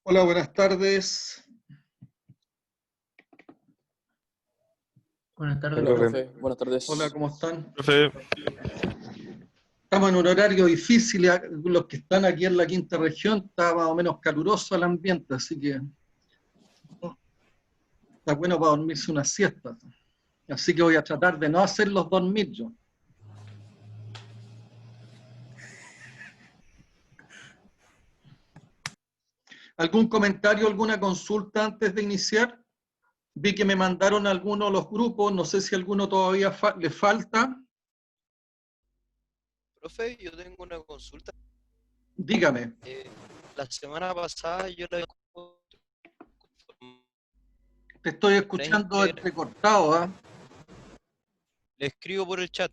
Hola, buenas tardes. Buenas tardes, Hola, profe. profe. Buenas tardes. Hola, ¿cómo están? Profe, Estamos en un horario difícil, los que están aquí en la quinta región, está más o menos caluroso el ambiente, así que está bueno para dormirse una siesta. Así que voy a tratar de no hacerlos dormir yo. ¿Algún comentario, alguna consulta antes de iniciar? Vi que me mandaron algunos los grupos, no sé si alguno todavía le falta. Profe, yo tengo una consulta. Dígame. La semana pasada yo le Te estoy escuchando entrecortado, ¿ah? le escribo por el chat.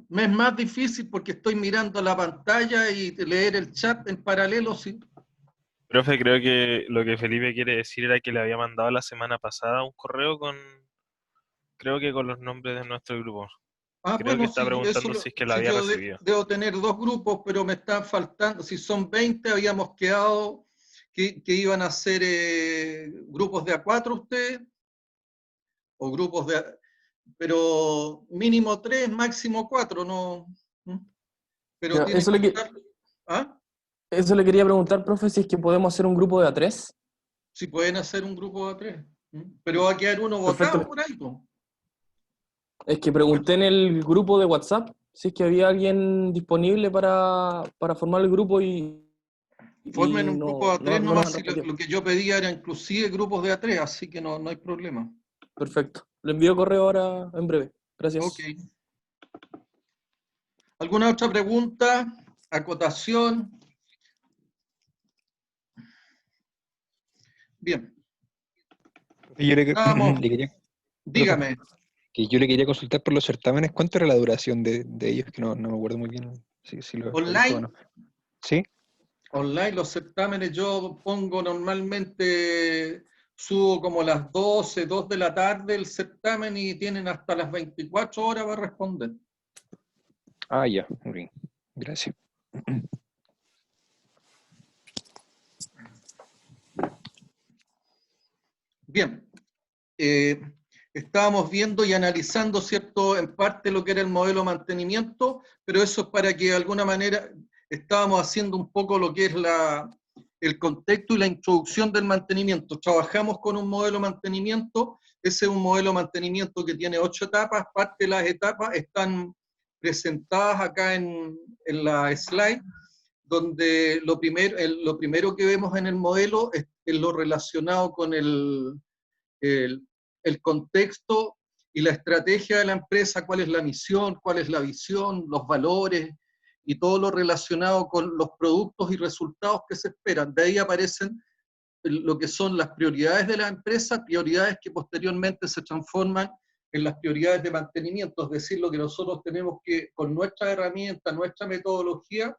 Me es más difícil porque estoy mirando la pantalla y leer el chat en paralelo. Sí. profe, creo que lo que Felipe quiere decir era que le había mandado la semana pasada un correo creo que con los nombres de nuestro grupo. Ah, Creo que bueno, está sí, preguntando si es que lo sí, había yo recibido. debo tener dos grupos, pero me están faltando. Si son 20, habíamos quedado que iban a ser grupos de A4 ustedes, o grupos de... Pero mínimo 3, máximo 4, ¿no? Pero Ya, tienen que estar... ¿Ah? eso le quería preguntar, profe, si es que podemos hacer un grupo de A3. Si pueden hacer un grupo de A3. Pero va a quedar uno Perfecto. votado por ahí, ¿no? Es que pregunté en el grupo de WhatsApp si es que había alguien disponible para formar el grupo Formen un grupo de A3 no nos nomás, han si respondido. lo que yo pedía era inclusive grupos de A3, así que no hay problema. Perfecto. Le envío correo ahora en breve. Gracias. Ok. ¿Alguna otra pregunta? ¿Acotación? Bien. Yo Vamos, le quería, dígame. que yo le quería consultar por los certámenes, ¿cuánto era la duración de ellos? Que no me acuerdo muy bien si lo he visto o Online, no. ¿Sí? online los certámenes yo pongo normalmente, subo como a las 12, 2 de la tarde el certamen y tienen hasta las 24 horas para responder. Ah, ya, muy bien. Gracias. Bien. Estábamos viendo y analizando, ¿cierto?, en parte lo que era el modelo de mantenimiento, pero eso es para que de alguna manera estábamos haciendo un poco lo que es el contexto y la introducción del mantenimiento. Trabajamos con un modelo de mantenimiento, ese es un modelo de mantenimiento que tiene 8 etapas, parte de las etapas están presentadas acá en la slide, donde lo primero que vemos en el modelo es lo relacionado con el contexto y la estrategia de la empresa, cuál es la misión, cuál es la visión, los valores y todo lo relacionado con los productos y resultados que se esperan. De ahí aparecen lo que son las prioridades de la empresa, prioridades que posteriormente se transforman en las prioridades de mantenimiento, es decir, lo que nosotros tenemos que, con nuestra herramienta, nuestra metodología,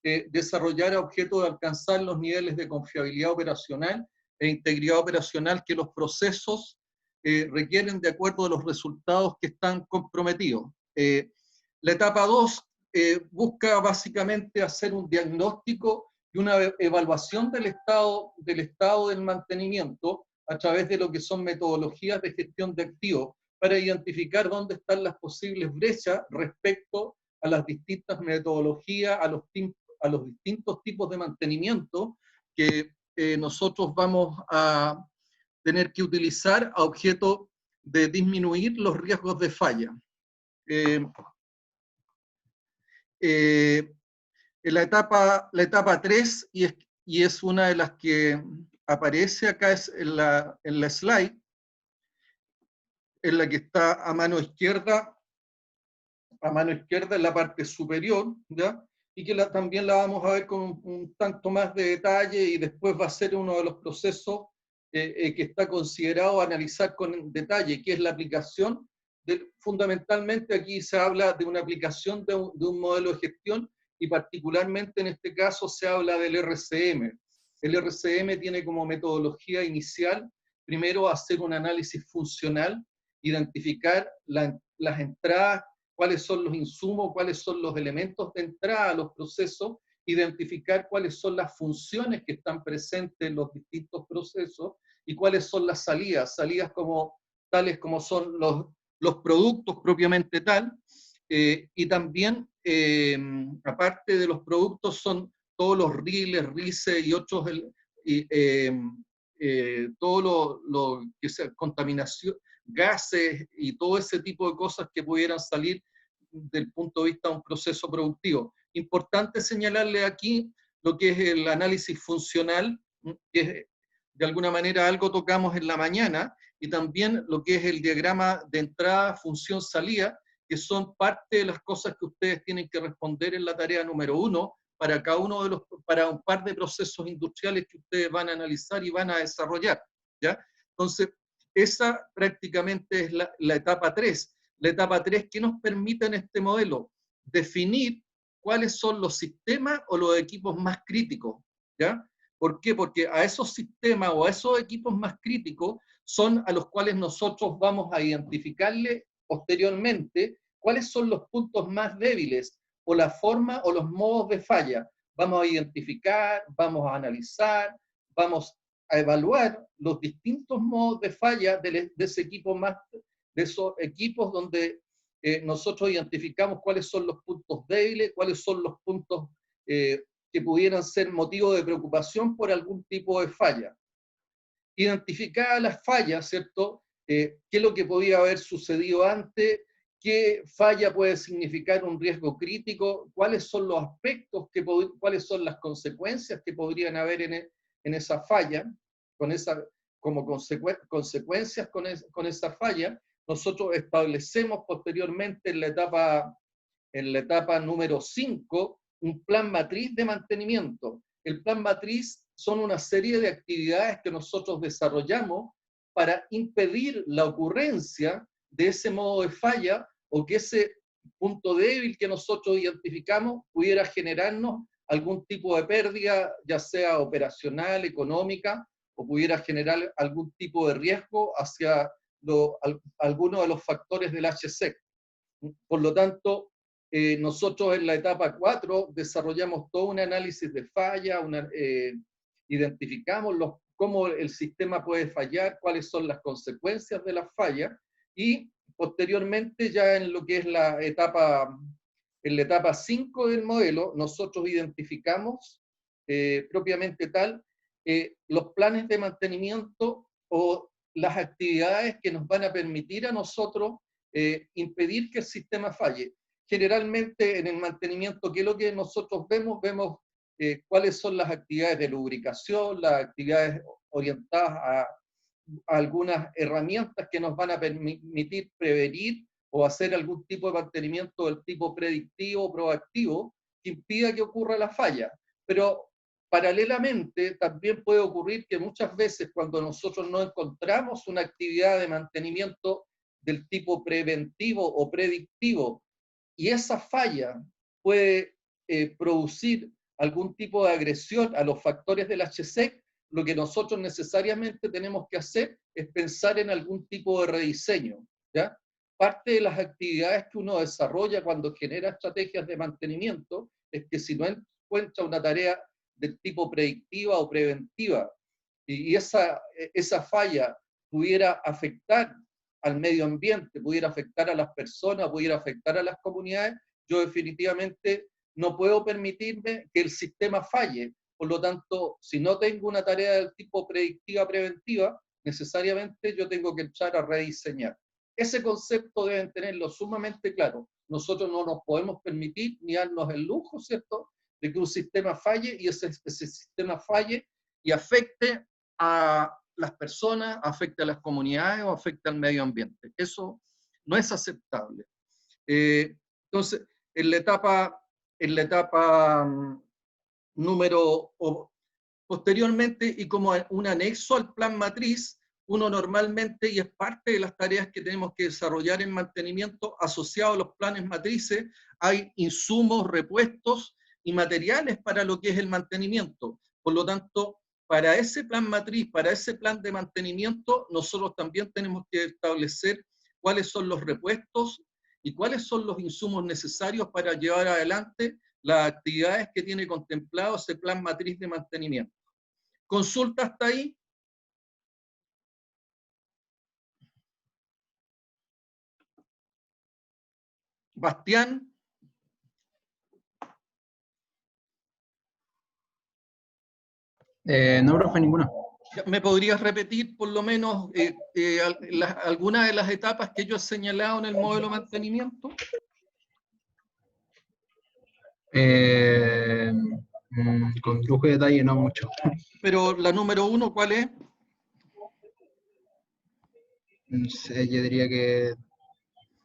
desarrollar a objeto de alcanzar los niveles de confiabilidad operacional e integridad operacional que los procesos requieren de acuerdo a los resultados que están comprometidos. La etapa 2 busca básicamente hacer un diagnóstico y una evaluación del estado del mantenimiento a través de lo que son metodologías de gestión de activos para identificar dónde están las posibles brechas respecto a las distintas metodologías, a los a los distintos tipos de mantenimiento que nosotros vamos a tener que utilizar a objeto de disminuir los riesgos de falla. La etapa 3, y es una de las que aparece acá es en la slide, en la que está a mano izquierda en la parte superior, ¿ya? Y que también la vamos a ver con un tanto más de detalle, y después va a ser uno de los procesos que está considerado analizar con detalle, que es la aplicación. Fundamentalmente aquí se habla de una aplicación de un modelo de gestión, y particularmente en este caso se habla del RCM. El RCM tiene como metodología inicial, primero, hacer un análisis funcional, identificar las entradas, cuáles son los insumos, cuáles son los elementos de entrada a los procesos, identificar cuáles son las funciones que están presentes en los distintos procesos y cuáles son las salidas, tales como son los productos propiamente tal, y también, aparte de los productos, son todos los riles, rices y otros, todo lo que sea contaminación, gases y todo ese tipo de cosas que pudieran salir del punto de vista de un proceso productivo. Importante señalarle aquí lo que es el análisis funcional, que de alguna manera algo tocamos en la mañana, y también lo que es el diagrama de entrada, función, salida, que son parte de las cosas que ustedes tienen que responder en la tarea número 1 para cada uno de para un par de procesos industriales que ustedes van a analizar y van a desarrollar, ¿ya? Entonces, esa prácticamente es la etapa 3. La etapa 3, ¿qué nos permite en este modelo? Definir cuáles son los sistemas o los equipos más críticos, ¿ya? ¿Por qué? Porque a esos sistemas o a esos equipos más críticos son a los cuales nosotros vamos a identificarle posteriormente cuáles son los puntos más débiles o la forma o los modos de falla. Vamos a identificar, vamos a analizar, vamos a evaluar los distintos modos de falla de ese equipo de esos equipos donde nosotros identificamos cuáles son los puntos débiles, cuáles son los puntos que pudieran ser motivo de preocupación por algún tipo de falla. Identificadas las fallas, ¿cierto? ¿Qué es lo que podía haber sucedido antes? ¿Qué falla puede significar un riesgo crítico? ¿Cuáles son los aspectos, cuáles son las consecuencias que podrían haber en esa falla, como consecuencias con esa falla? Nosotros establecemos posteriormente en la etapa número 5 un plan matriz de mantenimiento. El plan matriz son una serie de actividades que nosotros desarrollamos para impedir la ocurrencia de ese modo de falla, o que ese punto débil que nosotros identificamos pudiera generarnos algún tipo de pérdida, ya sea operacional, económica, o pudiera generar algún tipo de riesgo hacia alguno de los factores del HSEC. Por lo tanto, nosotros en la etapa 4 desarrollamos todo un análisis de falla, identificamos cómo el sistema puede fallar, cuáles son las consecuencias de la falla, y posteriormente ya en lo que es en la etapa 5 del modelo, nosotros identificamos propiamente tal los planes de mantenimiento o las actividades que nos van a permitir a nosotros impedir que el sistema falle. Generalmente en el mantenimiento, ¿qué es lo que nosotros vemos? Vemos cuáles son las actividades de lubricación, las actividades orientadas a algunas herramientas que nos van a permitir prevenir o hacer algún tipo de mantenimiento del tipo predictivo o proactivo que impida que ocurra la falla. Pero paralelamente también puede ocurrir que muchas veces cuando nosotros no encontramos una actividad de mantenimiento del tipo preventivo o predictivo, y esa falla puede producir algún tipo de agresión a los factores del HSEC, lo que nosotros necesariamente tenemos que hacer es pensar en algún tipo de rediseño, ¿ya? Parte de las actividades que uno desarrolla cuando genera estrategias de mantenimiento es que si no encuentra una tarea del tipo predictiva o preventiva, y esa falla pudiera afectar al medio ambiente, pudiera afectar a las personas, pudiera afectar a las comunidades, yo definitivamente no puedo permitirme que el sistema falle. Por lo tanto, si no tengo una tarea del tipo predictiva preventiva, necesariamente yo tengo que empezar a rediseñar. Ese concepto deben tenerlo sumamente claro. Nosotros no nos podemos permitir ni darnos el lujo, ¿cierto?, de que un sistema falle y ese sistema falle y afecte a las personas, afecte a las comunidades o afecte al medio ambiente. Eso no es aceptable. Entonces, en la etapa posteriormente, y como un anexo al plan matriz, uno normalmente, y es parte de las tareas que tenemos que desarrollar en mantenimiento, asociado a los planes matrices, hay insumos, repuestos y materiales para lo que es el mantenimiento. Por lo tanto, para ese plan matriz, para ese plan de mantenimiento, nosotros también tenemos que establecer cuáles son los repuestos y cuáles son los insumos necesarios para llevar adelante las actividades que tiene contemplado ese plan matriz de mantenimiento. ¿Consulta hasta ahí? Bastián. No, profe, ninguna. ¿Me podrías repetir por lo menos algunas de las etapas que yo he señalado en el modelo de mantenimiento? Con lujo de detalle no mucho. Pero la número 1, ¿cuál es? No sé, yo diría que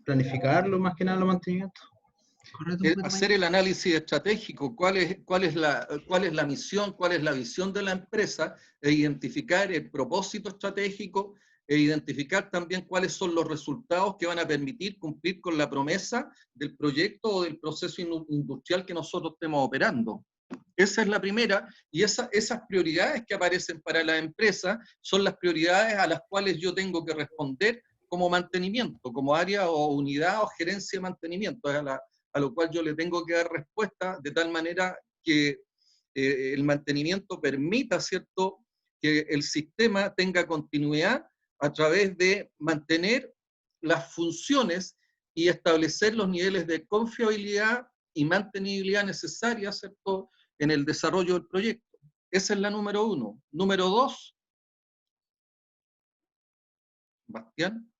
planificarlo más que nada los mantenimientos. Hacer el análisis estratégico, cuál es la misión, cuál es la visión de la empresa, e identificar el propósito estratégico, e identificar también cuáles son los resultados que van a permitir cumplir con la promesa del proyecto o del proceso industrial que nosotros estemos operando. Esa es la primera, y esas prioridades que aparecen para la empresa son las prioridades a las cuales yo tengo que responder como mantenimiento, como área o unidad o gerencia de mantenimiento, a lo cual yo le tengo que dar respuesta de tal manera que el mantenimiento permita, ¿cierto?, que el sistema tenga continuidad a través de mantener las funciones y establecer los niveles de confiabilidad y mantenibilidad necesarias, ¿cierto?, en el desarrollo del proyecto. Esa es la número 1. Número 2. Bastián.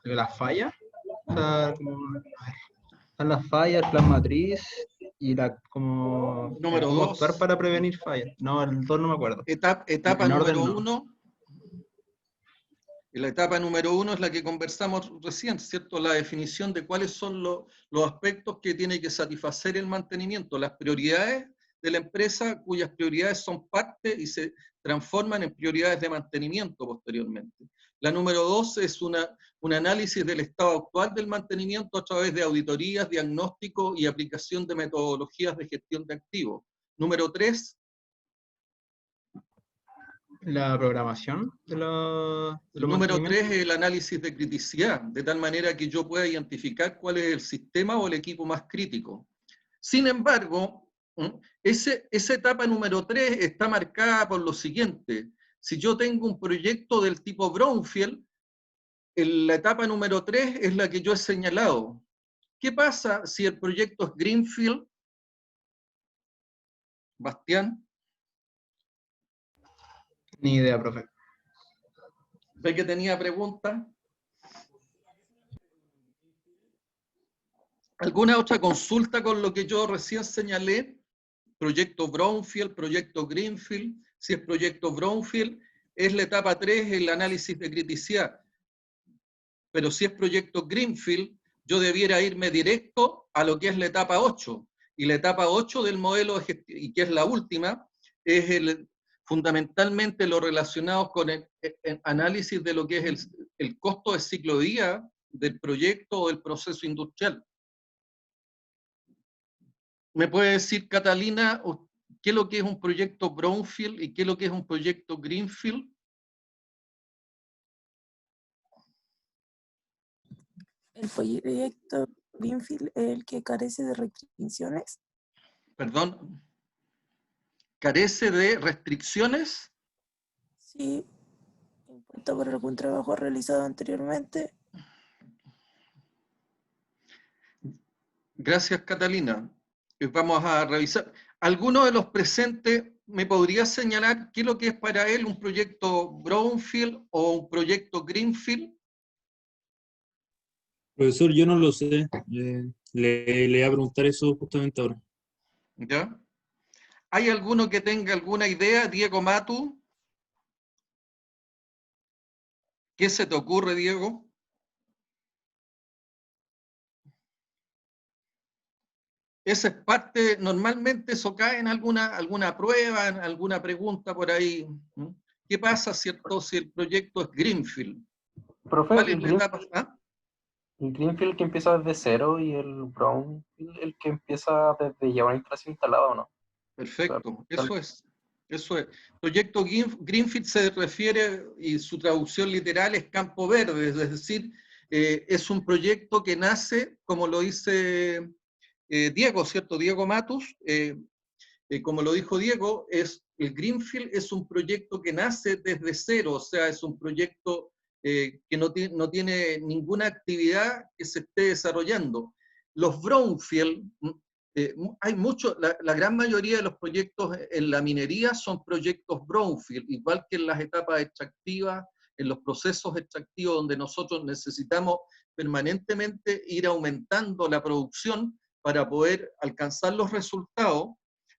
Las fallas. O sea, están las fallas, el plan matriz y como Número cómo 2. actuar para prevenir fallas. No, el 2 no me acuerdo. Etapa En número orden, no. 1. La etapa número 1 es la que conversamos recién, ¿cierto? La definición de cuáles son los aspectos que tiene que satisfacer el mantenimiento, las prioridades de la empresa, cuyas prioridades son parte y se transforman en prioridades de mantenimiento posteriormente. La número 2 es un análisis del estado actual del mantenimiento a través de auditorías, diagnóstico y aplicación de metodologías de gestión de activos. Número 3. La programación de los Número 3 mantenimientos. es el análisis de criticidad, de tal manera que yo pueda identificar cuál es el sistema o el equipo más crítico. Sin embargo, esa etapa número 3 está marcada por lo siguiente. Si yo tengo un proyecto del tipo Brownfield, la etapa número 3 es la que yo he señalado. ¿Qué pasa si el proyecto es Greenfield? Bastián. Ni idea, profe. ¿Ve que tenía preguntas? ¿Alguna otra consulta con lo que yo recién señalé? Proyecto Brownfield, proyecto Greenfield. Si es proyecto Brownfield, es la etapa 3, el análisis de criticidad. Pero si es proyecto Greenfield, yo debiera irme directo a lo que es la etapa 8. Y la etapa 8 del modelo de gestión, y que es la última, es fundamentalmente lo relacionado con el análisis de lo que es el costo de ciclo de vida del proyecto o del proceso industrial. ¿Me puede decir, Catalina, qué es lo que es un proyecto Brownfield y qué es lo que es un proyecto Greenfield? El proyecto Greenfield es el que carece de restricciones. Perdón. ¿Carece de restricciones? Sí, impuesto por algún trabajo realizado anteriormente. Gracias, Catalina. Vamos a revisar. ¿Alguno de los presentes me podría señalar qué es lo que es para él un proyecto Brownfield o un proyecto Greenfield? Profesor, yo no lo sé. Le voy a preguntar eso justamente ahora. ¿Ya? ¿Hay alguno que tenga alguna idea? Diego Matu. ¿Qué se te ocurre, Diego? Esa es parte, normalmente eso cae en alguna prueba, en alguna pregunta por ahí. ¿No? ¿Qué pasa, cierto, si el proyecto es Greenfield? Profe, ¿Cuál es la etapa? ¿Ah? el Greenfield que empieza desde cero y el Brownfield el que empieza desde ya una instalación instalada, ¿o no? Perfecto, Claro. eso es. Eso es. Proyecto Greenfield se refiere, y su traducción literal es campo verde, es decir, es un proyecto que nace, como lo dice Diego, ¿cierto? Diego Matus, como lo dijo Diego, el Greenfield es un proyecto que nace desde cero, o sea, es un proyecto que no tiene ninguna actividad que se esté desarrollando. Los Brownfield, hay mucho, la gran mayoría de los proyectos en la minería son proyectos Brownfield, igual que en las etapas extractivas, en los procesos extractivos donde nosotros necesitamos permanentemente ir aumentando la producción para poder alcanzar los resultados.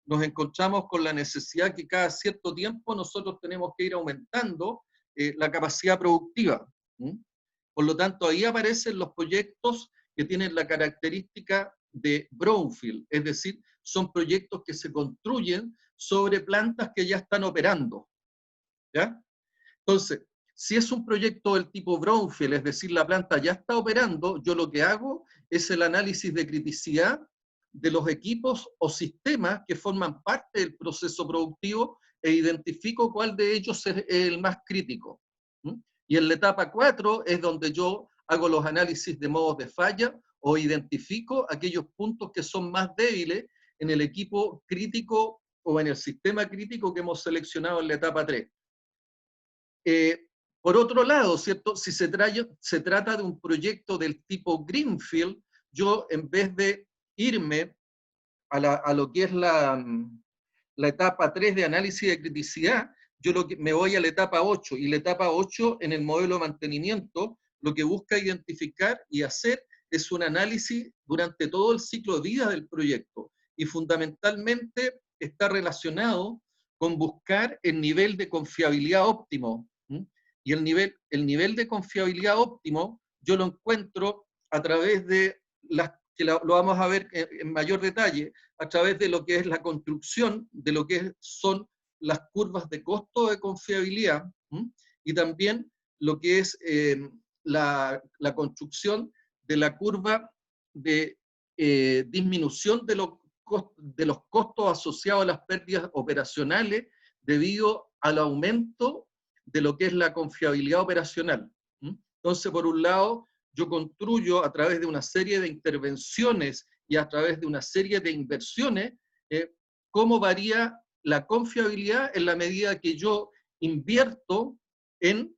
Nos encontramos con la necesidad que cada cierto tiempo nosotros tenemos que ir aumentando la capacidad productiva. Por lo tanto, ahí aparecen los proyectos que tienen la característica de brownfield, es decir, son proyectos que se construyen sobre plantas que ya están operando. ¿Ya? Entonces, si es un proyecto del tipo brownfield, es decir, la planta ya está operando, yo lo que hago es el análisis de criticidad de los equipos o sistemas que forman parte del proceso productivo e identifico cuál de ellos es el más crítico. Y en la etapa 4 es donde yo hago los análisis de modos de falla o identifico aquellos puntos que son más débiles en el equipo crítico o en el sistema crítico que hemos seleccionado en la etapa 3. Por otro lado, ¿cierto? Si se trata de un proyecto del tipo Greenfield, yo en vez de irme a lo que es la etapa 3 de análisis de criticidad, yo me voy a la etapa 8, y la etapa 8 en el modelo de mantenimiento lo que busca identificar y hacer es un análisis durante todo el ciclo de vida del proyecto, y fundamentalmente está relacionado con buscar el nivel de confiabilidad óptimo. Y el nivel de confiabilidad óptimo yo lo encuentro a través de que lo vamos a ver en mayor detalle, a través de lo que es la construcción, de lo que son las curvas de costo de confiabilidad, y también lo que es la construcción de la curva de disminución de los costos asociados a las pérdidas operacionales debido al aumento de lo que es la confiabilidad operacional. Entonces, por un lado, yo construyo a través de una serie de intervenciones y a través de una serie de inversiones cómo varía la confiabilidad en la medida que yo invierto en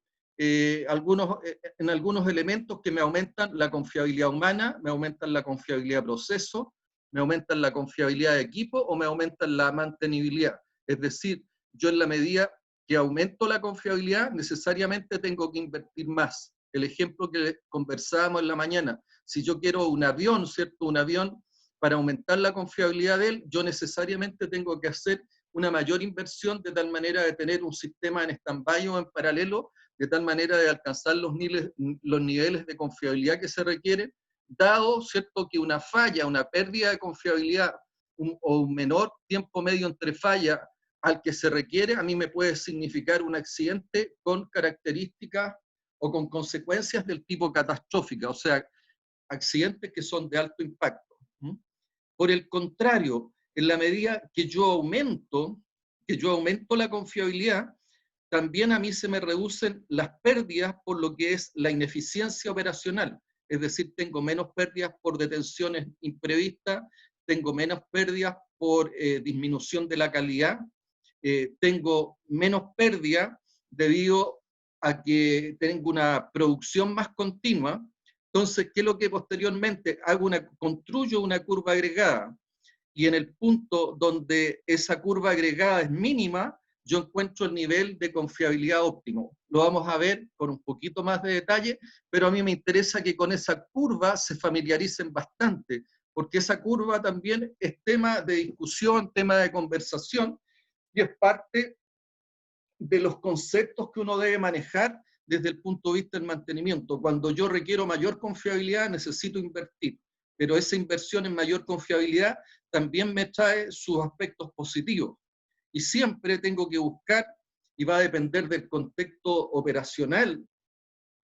algunos elementos que me aumentan la confiabilidad humana, me aumentan la confiabilidad de proceso, me aumentan la confiabilidad de equipo o me aumentan la mantenibilidad. Es decir, yo en la medida que aumento la confiabilidad, necesariamente tengo que invertir más. El ejemplo que conversábamos en la mañana, si yo quiero un avión, ¿cierto? Un avión, para aumentar la confiabilidad de él, yo necesariamente tengo que hacer una mayor inversión de tal manera de tener un sistema en stand-by o en paralelo, de tal manera de alcanzar los niveles de confiabilidad que se requieren, dado, ¿cierto?, que una falla, una pérdida de confiabilidad o un menor tiempo medio entre fallas al que se requiere, a mí me puede significar un accidente con características o con consecuencias del tipo catastrófica, o sea, accidentes que son de alto impacto. Por el contrario, en la medida que yo aumento la confiabilidad, también a mí se me reducen las pérdidas por lo que es la ineficiencia operacional. Es decir, tengo menos pérdidas por detenciones imprevistas, tengo menos pérdidas por disminución de la calidad, tengo menos pérdidas debido a que tengo una producción más continua, Entonces, ¿qué es lo que posteriormente hago? Construyo una curva agregada, y en el punto donde esa curva agregada es mínima, yo encuentro el nivel de confiabilidad óptimo. Lo vamos a ver con un poquito más de detalle, pero a mí me interesa que con esa curva se familiaricen bastante, porque esa curva también es tema de discusión, tema de conversación, y es parte de los conceptos que uno debe manejar desde el punto de vista del mantenimiento. Cuando yo requiero mayor confiabilidad, necesito invertir, pero esa inversión en mayor confiabilidad también me trae sus aspectos positivos. Y siempre tengo que buscar, y va a depender del contexto operacional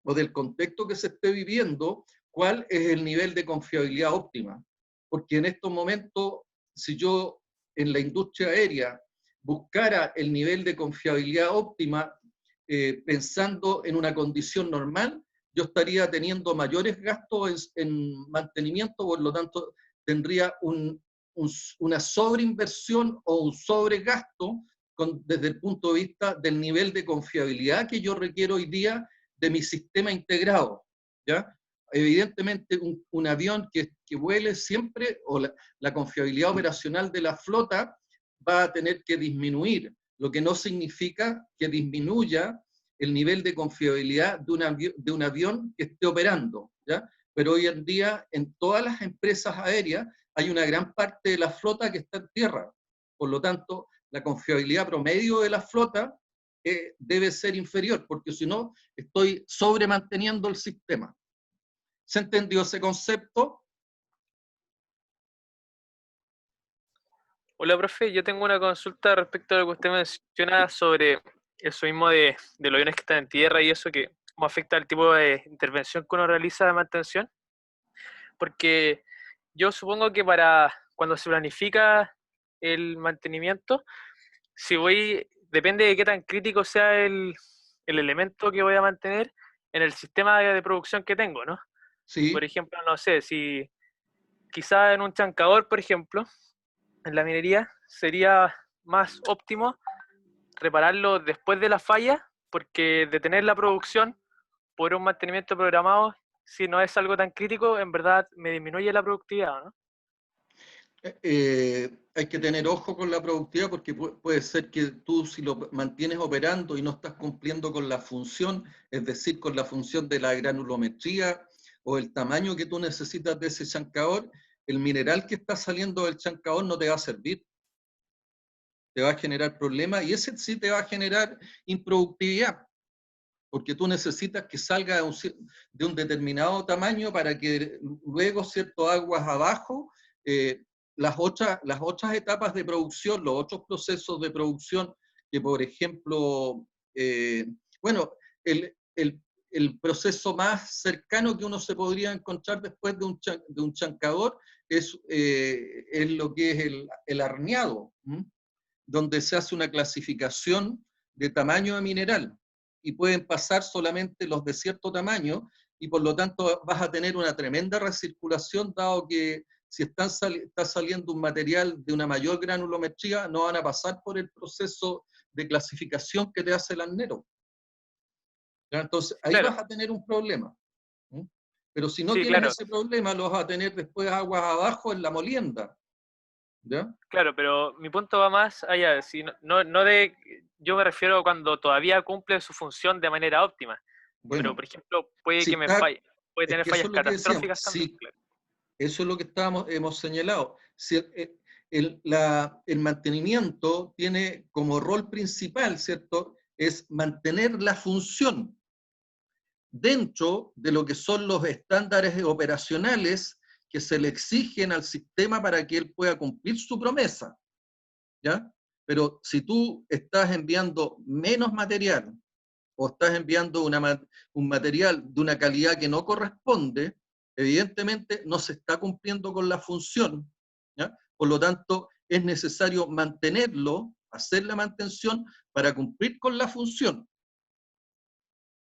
o del contexto que se esté viviendo, cuál es el nivel de confiabilidad óptima. Porque en estos momentos, si yo en la industria aérea buscara el nivel de confiabilidad óptima pensando en una condición normal, yo estaría teniendo mayores gastos en mantenimiento, por lo tanto tendría una sobreinversión o un sobregasto desde el punto de vista del nivel de confiabilidad que yo requiero hoy día de mi sistema integrado, ¿ya? Evidentemente, un avión que vuele siempre, o la confiabilidad operacional de la flota va a tener que disminuir, lo que no significa que disminuya el nivel de confiabilidad de un avión que esté operando, ¿ya? Pero hoy en día, en todas las empresas aéreas, hay una gran parte de la flota que está en tierra. Por lo tanto, la confiabilidad promedio de la flota debe ser inferior, porque si no, estoy sobremanteniendo el sistema. ¿Se entendió ese concepto? Hola, profe, yo tengo una consulta respecto a lo que usted menciona sobre eso mismo de los aviones que están en tierra y eso, que cómo afecta al tipo de intervención que uno realiza de mantención. Porque yo supongo que para cuando se planifica el mantenimiento, depende de qué tan crítico sea el elemento que voy a mantener en el sistema de producción que tengo, ¿no? Sí. Por ejemplo, no sé, si quizá en un chancador, por ejemplo, en la minería, sería más óptimo repararlo después de la falla, porque detener la producción por un mantenimiento programado, si no es algo tan crítico, en verdad me disminuye la productividad, ¿no? Hay que tener ojo con la productividad, porque puede ser que tú, si lo mantienes operando y no estás cumpliendo con la función, es decir, con la función de la granulometría o el tamaño que tú necesitas de ese chancador, el mineral que está saliendo del chancador no te va a servir. Te va a generar problemas, y ese sí te va a generar improductividad, porque tú necesitas que salga de un determinado tamaño para que luego, cierto, aguas abajo, las otras etapas de producción, los otros procesos de producción, que por ejemplo, bueno, el proceso más cercano que uno se podría encontrar después de un chancador es lo que es el arneado, donde se hace una clasificación de tamaño de mineral, y pueden pasar solamente los de cierto tamaño, y por lo tanto vas a tener una tremenda recirculación, dado que si está saliendo un material de una mayor granulometría, no van a pasar por el proceso de clasificación que te hace el arnero. Entonces, ahí Claro. vas a tener un problema. Pero si no Sí, tienes claro. ese problema, lo vas a tener después aguas abajo en la molienda. ¿Ya? Claro, pero mi punto va más allá. Si yo me refiero cuando todavía cumple su función de manera óptima. Bueno, pero, por ejemplo, puede si que me está, falle. Puede es tener que eso fallas es lo que decíamos, catastróficas también. sí, Claro. eso es lo que hemos señalado. Si el mantenimiento tiene como rol principal, ¿cierto?, es mantener la función dentro de lo que son los estándares operacionales que se le exigen al sistema para que él pueda cumplir su promesa, ¿ya? Pero si tú estás enviando menos material o estás enviando un material de una calidad que no corresponde, evidentemente no se está cumpliendo con la función, ¿ya? Por lo tanto, es necesario mantenerlo, hacer la mantención para cumplir con la función,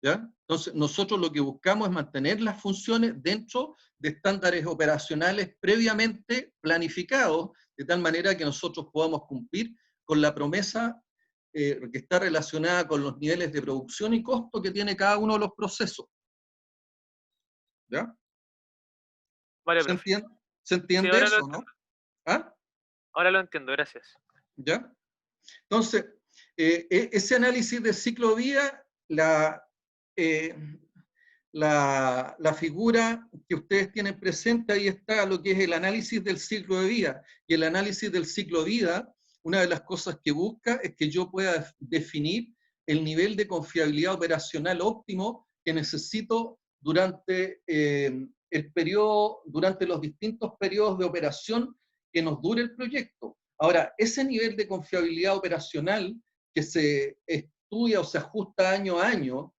¿ya? Entonces, nosotros lo que buscamos es mantener las funciones dentro de estándares operacionales previamente planificados, de tal manera que nosotros podamos cumplir con la promesa que está relacionada con los niveles de producción y costo que tiene cada uno de los procesos. ¿Ya? Vale, ¿Se profe. entiende, se Sí, entiende ahora lo eso, no? entiendo. ¿Ah? Ahora lo entiendo, gracias. ¿Ya? Entonces, ese análisis del ciclo de vida, eh, la figura que ustedes tienen presente, ahí está lo que es el análisis del ciclo de vida. Y el análisis del ciclo de vida, una de las cosas que busca es que yo pueda definir el nivel de confiabilidad operacional óptimo que necesito durante el periodo, durante los distintos periodos de operación que nos dure el proyecto. Ahora, ese nivel de confiabilidad operacional que se estudia o se ajusta año a año,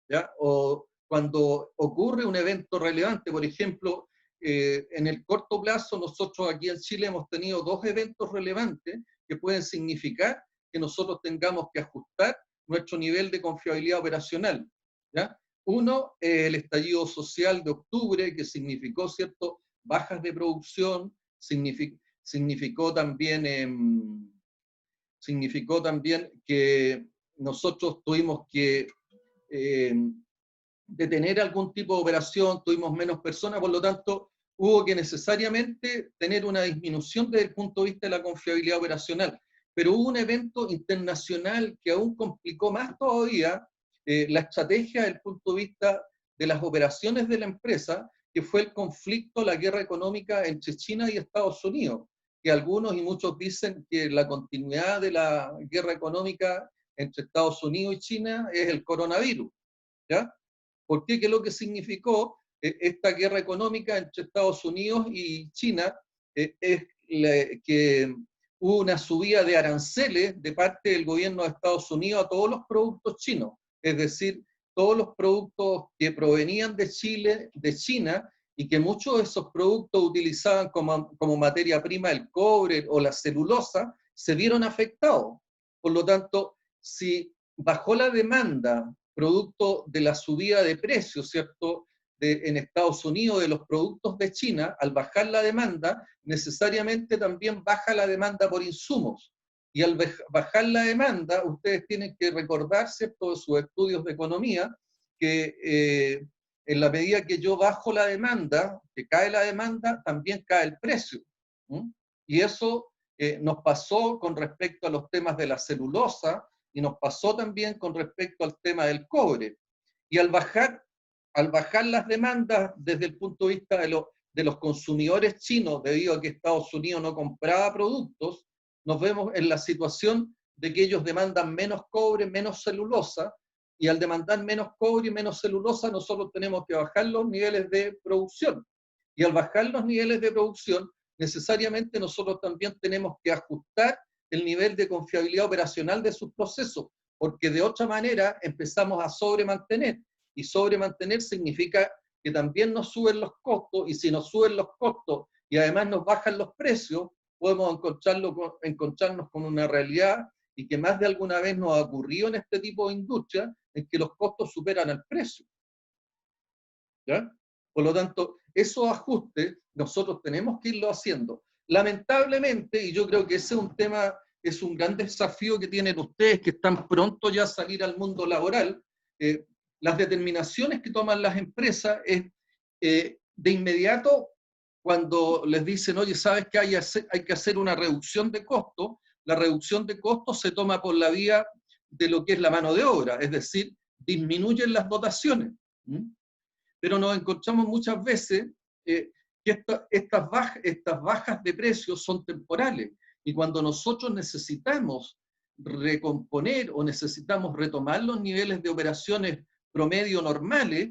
¿ya? O cuando ocurre un evento relevante, por ejemplo, en el corto plazo, nosotros aquí en Chile hemos tenido 2 eventos relevantes que pueden significar que nosotros tengamos que ajustar nuestro nivel de confiabilidad operacional, ¿ya? Uno, el estallido social de octubre, que significó, ¿cierto?, bajas de producción, significó también que nosotros tuvimos que detener algún tipo de operación, tuvimos menos personas, por lo tanto, hubo que necesariamente tener una disminución desde el punto de vista de la confiabilidad operacional. Pero hubo un evento internacional que aún complicó más todavía la estrategia desde el punto de vista de las operaciones de la empresa, que fue el conflicto, la guerra económica entre China y Estados Unidos, que algunos y muchos dicen que la continuidad de la guerra económica entre Estados Unidos y China es el coronavirus, ¿ya? ¿Por qué? ¿Qué es lo que significó esta guerra económica entre Estados Unidos y China? Es que hubo una subida de aranceles de parte del gobierno de Estados Unidos a todos los productos chinos, es decir, todos los productos que provenían de Chile, de China, y que muchos de esos productos utilizaban como materia prima el cobre o la celulosa, se vieron afectados. Por lo tanto, si bajó la demanda producto de la subida de precios, ¿cierto?, en Estados Unidos de los productos de China, al bajar la demanda, necesariamente también baja la demanda por insumos. Y al bajar la demanda, ustedes tienen que recordar, ¿cierto?, de sus estudios de economía, que en la medida que yo bajo la demanda, que cae la demanda, también cae el precio. Y eso nos pasó con respecto a los temas de la celulosa, y nos pasó también con respecto al tema del cobre. Y al bajar las demandas desde el punto de vista de los consumidores chinos, debido a que Estados Unidos no compraba productos, nos vemos en la situación de que ellos demandan menos cobre, menos celulosa, y al demandar menos cobre y menos celulosa, nosotros tenemos que bajar los niveles de producción. Y al bajar los niveles de producción, necesariamente nosotros también tenemos que ajustar el nivel de confiabilidad operacional de sus procesos, porque de otra manera empezamos a sobremantener, y sobremantener significa que también nos suben los costos, y si nos suben los costos y además nos bajan los precios, podemos encontrarnos con una realidad, y que más de alguna vez nos ha ocurrido en este tipo de industria, en que los costos superan al precio. ¿Ya? Por lo tanto, esos ajustes nosotros tenemos que irlo haciendo. Lamentablemente, y yo creo que ese es un tema, es un gran desafío que tienen ustedes que están pronto ya a salir al mundo laboral, las determinaciones que toman las empresas es de inmediato, cuando les dicen, oye, ¿sabes qué? Hay que hacer una reducción de costos. La reducción de costos se toma por la vía de lo que es la mano de obra, es decir, disminuyen las dotaciones. Pero nos encontramos muchas veces que estas bajas de precios son temporales, y cuando nosotros necesitamos recomponer o necesitamos retomar los niveles de operaciones promedio normales,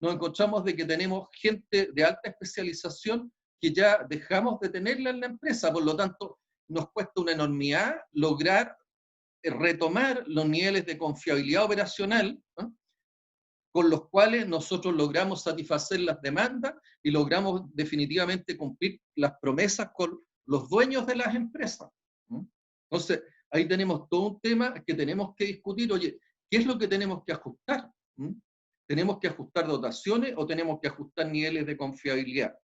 nos encontramos de que tenemos gente de alta especialización que ya dejamos de tenerla en la empresa, por lo tanto nos cuesta una enormidad lograr retomar los niveles de confiabilidad operacional, ¿no?, con los cuales nosotros logramos satisfacer las demandas y logramos definitivamente cumplir las promesas con los dueños de las empresas. Entonces, ahí tenemos todo un tema que tenemos que discutir. Oye, ¿qué es lo que tenemos que ajustar? ¿Tenemos que ajustar dotaciones o tenemos que ajustar niveles de confiabilidad?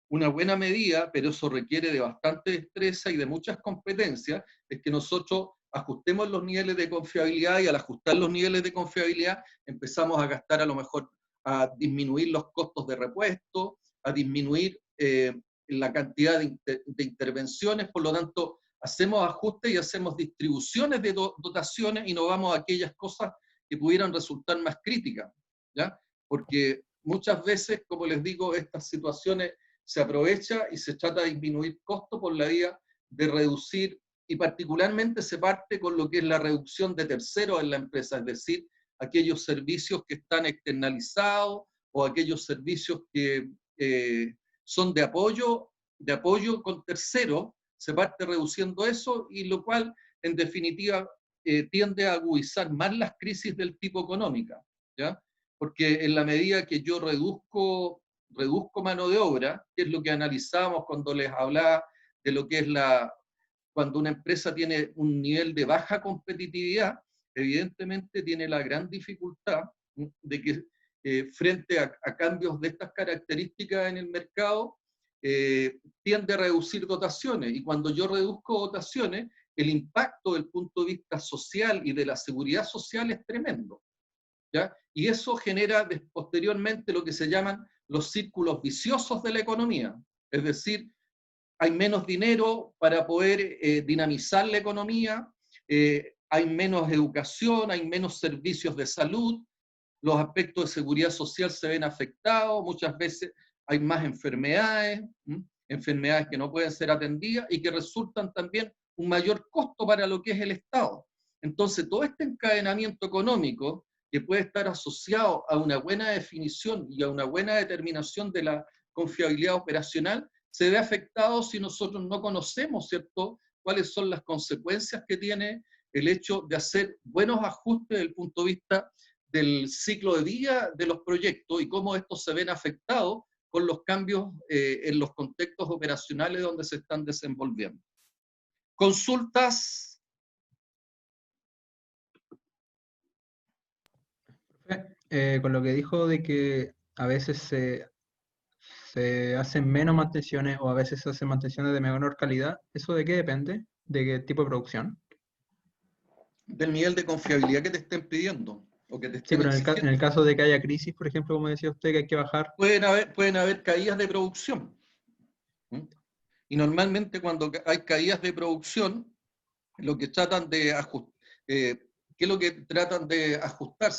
Una buena medida, pero eso requiere de bastante destreza y de muchas competencias, es que nosotros ajustemos los niveles de confiabilidad, y al ajustar los niveles de confiabilidad empezamos a gastar, a lo mejor a disminuir los costos de repuesto, a disminuir la cantidad de intervenciones, por lo tanto, hacemos ajustes y hacemos distribuciones de dotaciones y no vamos a aquellas cosas que pudieran resultar más críticas, ¿ya? Porque muchas veces, como les digo, estas situaciones se aprovecha y se trata de disminuir costos por la vía de reducir, y particularmente se parte con lo que es la reducción de terceros en la empresa, es decir, aquellos servicios que están externalizados o aquellos servicios que son de apoyo con terceros, se parte reduciendo eso, y lo cual, en definitiva, tiende a agudizar más las crisis del tipo económica, ¿ya? Porque en la medida que yo reduzco mano de obra, que es lo que analizábamos cuando les hablaba de lo que es cuando una empresa tiene un nivel de baja competitividad, evidentemente tiene la gran dificultad de que frente a cambios de estas características en el mercado, tiende a reducir dotaciones, y cuando yo reduzco dotaciones, el impacto del punto de vista social y de la seguridad social es tremendo, ¿ya? Y eso genera posteriormente lo que se llaman los círculos viciosos de la economía, es decir, hay menos dinero para poder dinamizar la economía, hay menos educación, hay menos servicios de salud, los aspectos de seguridad social se ven afectados, muchas veces hay más enfermedades, enfermedades que no pueden ser atendidas y que resultan también un mayor costo para lo que es el Estado. Entonces, todo este encadenamiento económico que puede estar asociado a una buena definición y a una buena determinación de la confiabilidad operacional, se ve afectado si nosotros no conocemos, ¿cierto?, cuáles son las consecuencias que tiene el hecho de hacer buenos ajustes desde el punto de vista del ciclo de vida de los proyectos y cómo estos se ven afectados con los cambios en los contextos operacionales donde se están desenvolviendo. Consultas. Con lo que dijo de que a veces se hacen menos mantenciones o a veces se hacen mantenciones de menor calidad, ¿eso de qué depende? ¿De qué tipo de producción? Del nivel de confiabilidad que te estén pidiendo o que te Sí, estén pero en exigiendo. el caso de que haya crisis, por ejemplo, como decía usted, que hay que bajar. Pueden haber caídas de producción. Y normalmente cuando hay caídas de producción, lo que tratan de ajustar, ¿qué es lo que tratan de ajustar?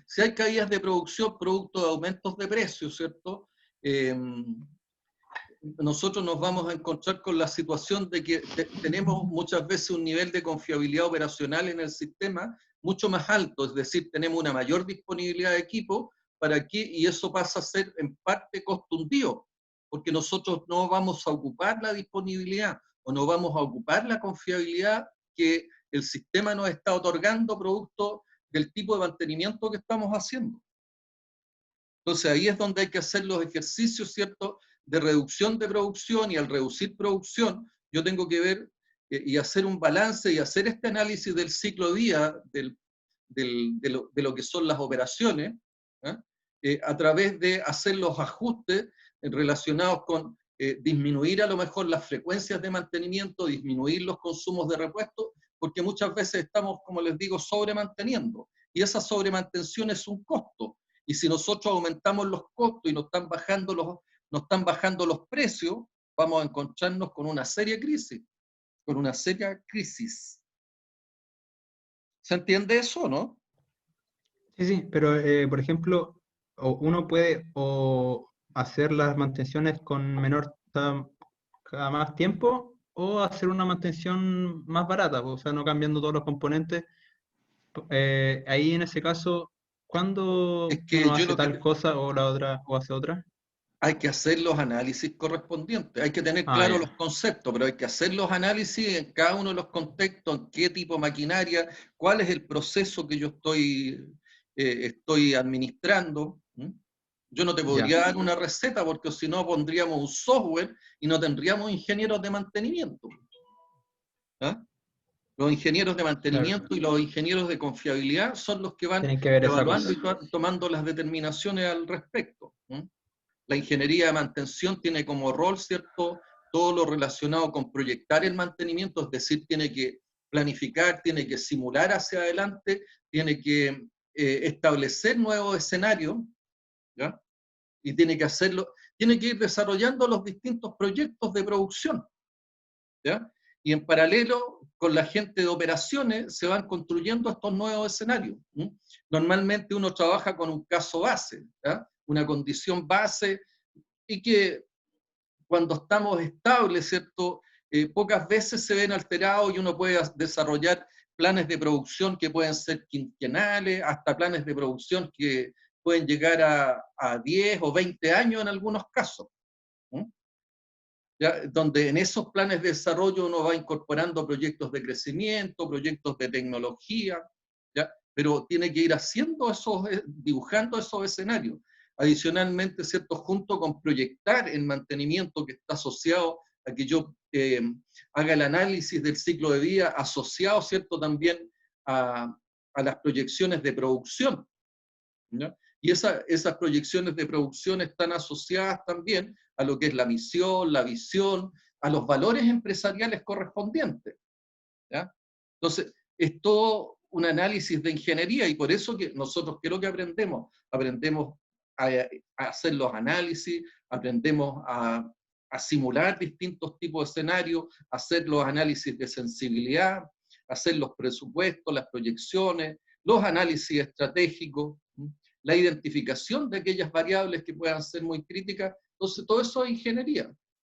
Si hay caídas de producción producto de aumentos de precios, ¿cierto? Nosotros nos vamos a encontrar con la situación de que tenemos muchas veces un nivel de confiabilidad operacional en el sistema mucho más alto, es decir, tenemos una mayor disponibilidad de equipo y eso pasa a ser en parte costo hundido, porque nosotros no vamos a ocupar la disponibilidad o no vamos a ocupar la confiabilidad que el sistema nos está otorgando producto del tipo de mantenimiento que estamos haciendo. Entonces ahí es donde hay que hacer los ejercicios, ¿cierto?, de reducción de producción, y al reducir producción yo tengo que ver y hacer un balance y hacer este análisis del ciclo día de lo que son las operaciones, a través de hacer los ajustes relacionados con disminuir a lo mejor las frecuencias de mantenimiento, disminuir los consumos de repuesto, porque muchas veces estamos, como les digo, sobremanteniendo, y esa sobremantención es un costo, y si nosotros aumentamos los costos y nos están bajando los precios, vamos a encontrarnos con una seria crisis, ¿Se entiende eso, no? Sí, pero por ejemplo, uno puede hacer las mantenciones con cada más tiempo o hacer una mantención más barata, o sea, no cambiando todos los componentes. Ahí en ese caso, ¿cuándo Es que uno yo hace tal cosa o la otra o hace otra? hay que hacer los análisis correspondientes, hay que tener claro los conceptos, pero hay que hacer los análisis en cada uno de los contextos, en qué tipo de maquinaria, cuál es el proceso que yo estoy administrando. Yo no te podría dar una receta porque si no pondríamos un software y no tendríamos ingenieros de mantenimiento. Los ingenieros de mantenimiento y los ingenieros de confiabilidad son los que van evaluando y tomando las determinaciones al respecto. La ingeniería de mantención tiene como rol, ¿cierto?, todo lo relacionado con proyectar el mantenimiento, es decir, tiene que planificar, tiene que simular hacia adelante, tiene que establecer nuevos escenarios, ¿ya? Y tiene que hacerlo, tiene que ir desarrollando los distintos proyectos de producción, ¿ya? Y en paralelo con la gente de operaciones se van construyendo estos nuevos escenarios. Normalmente uno trabaja con un caso base, ¿ya? Una condición base, y que cuando estamos estables, ¿cierto? Pocas veces se ven alterados y uno puede desarrollar planes de producción que pueden ser quinquenales, hasta planes de producción que pueden llegar a 10 o 20 años en algunos casos. ¿Ya? Donde en esos planes de desarrollo uno va incorporando proyectos de crecimiento, proyectos de tecnología, ¿ya? Pero tiene que ir haciendo esos, dibujando esos escenarios. Adicionalmente, ¿cierto? Junto con proyectar el mantenimiento que está asociado a que yo haga el análisis del ciclo de vida, asociado, ¿cierto? También a las proyecciones de producción, ¿ya? Y esas proyecciones de producción están asociadas también a lo que es la misión, la visión, a los valores empresariales correspondientes, ¿ya? Entonces, es todo un análisis de ingeniería, y por eso que nosotros, ¿qué es lo que aprendemos? Aprendemos a hacer los análisis, aprendemos a simular distintos tipos de escenarios, a hacer los análisis de sensibilidad, hacer los presupuestos, las proyecciones, los análisis estratégicos, la identificación de aquellas variables que puedan ser muy críticas. Entonces, todo eso es ingeniería.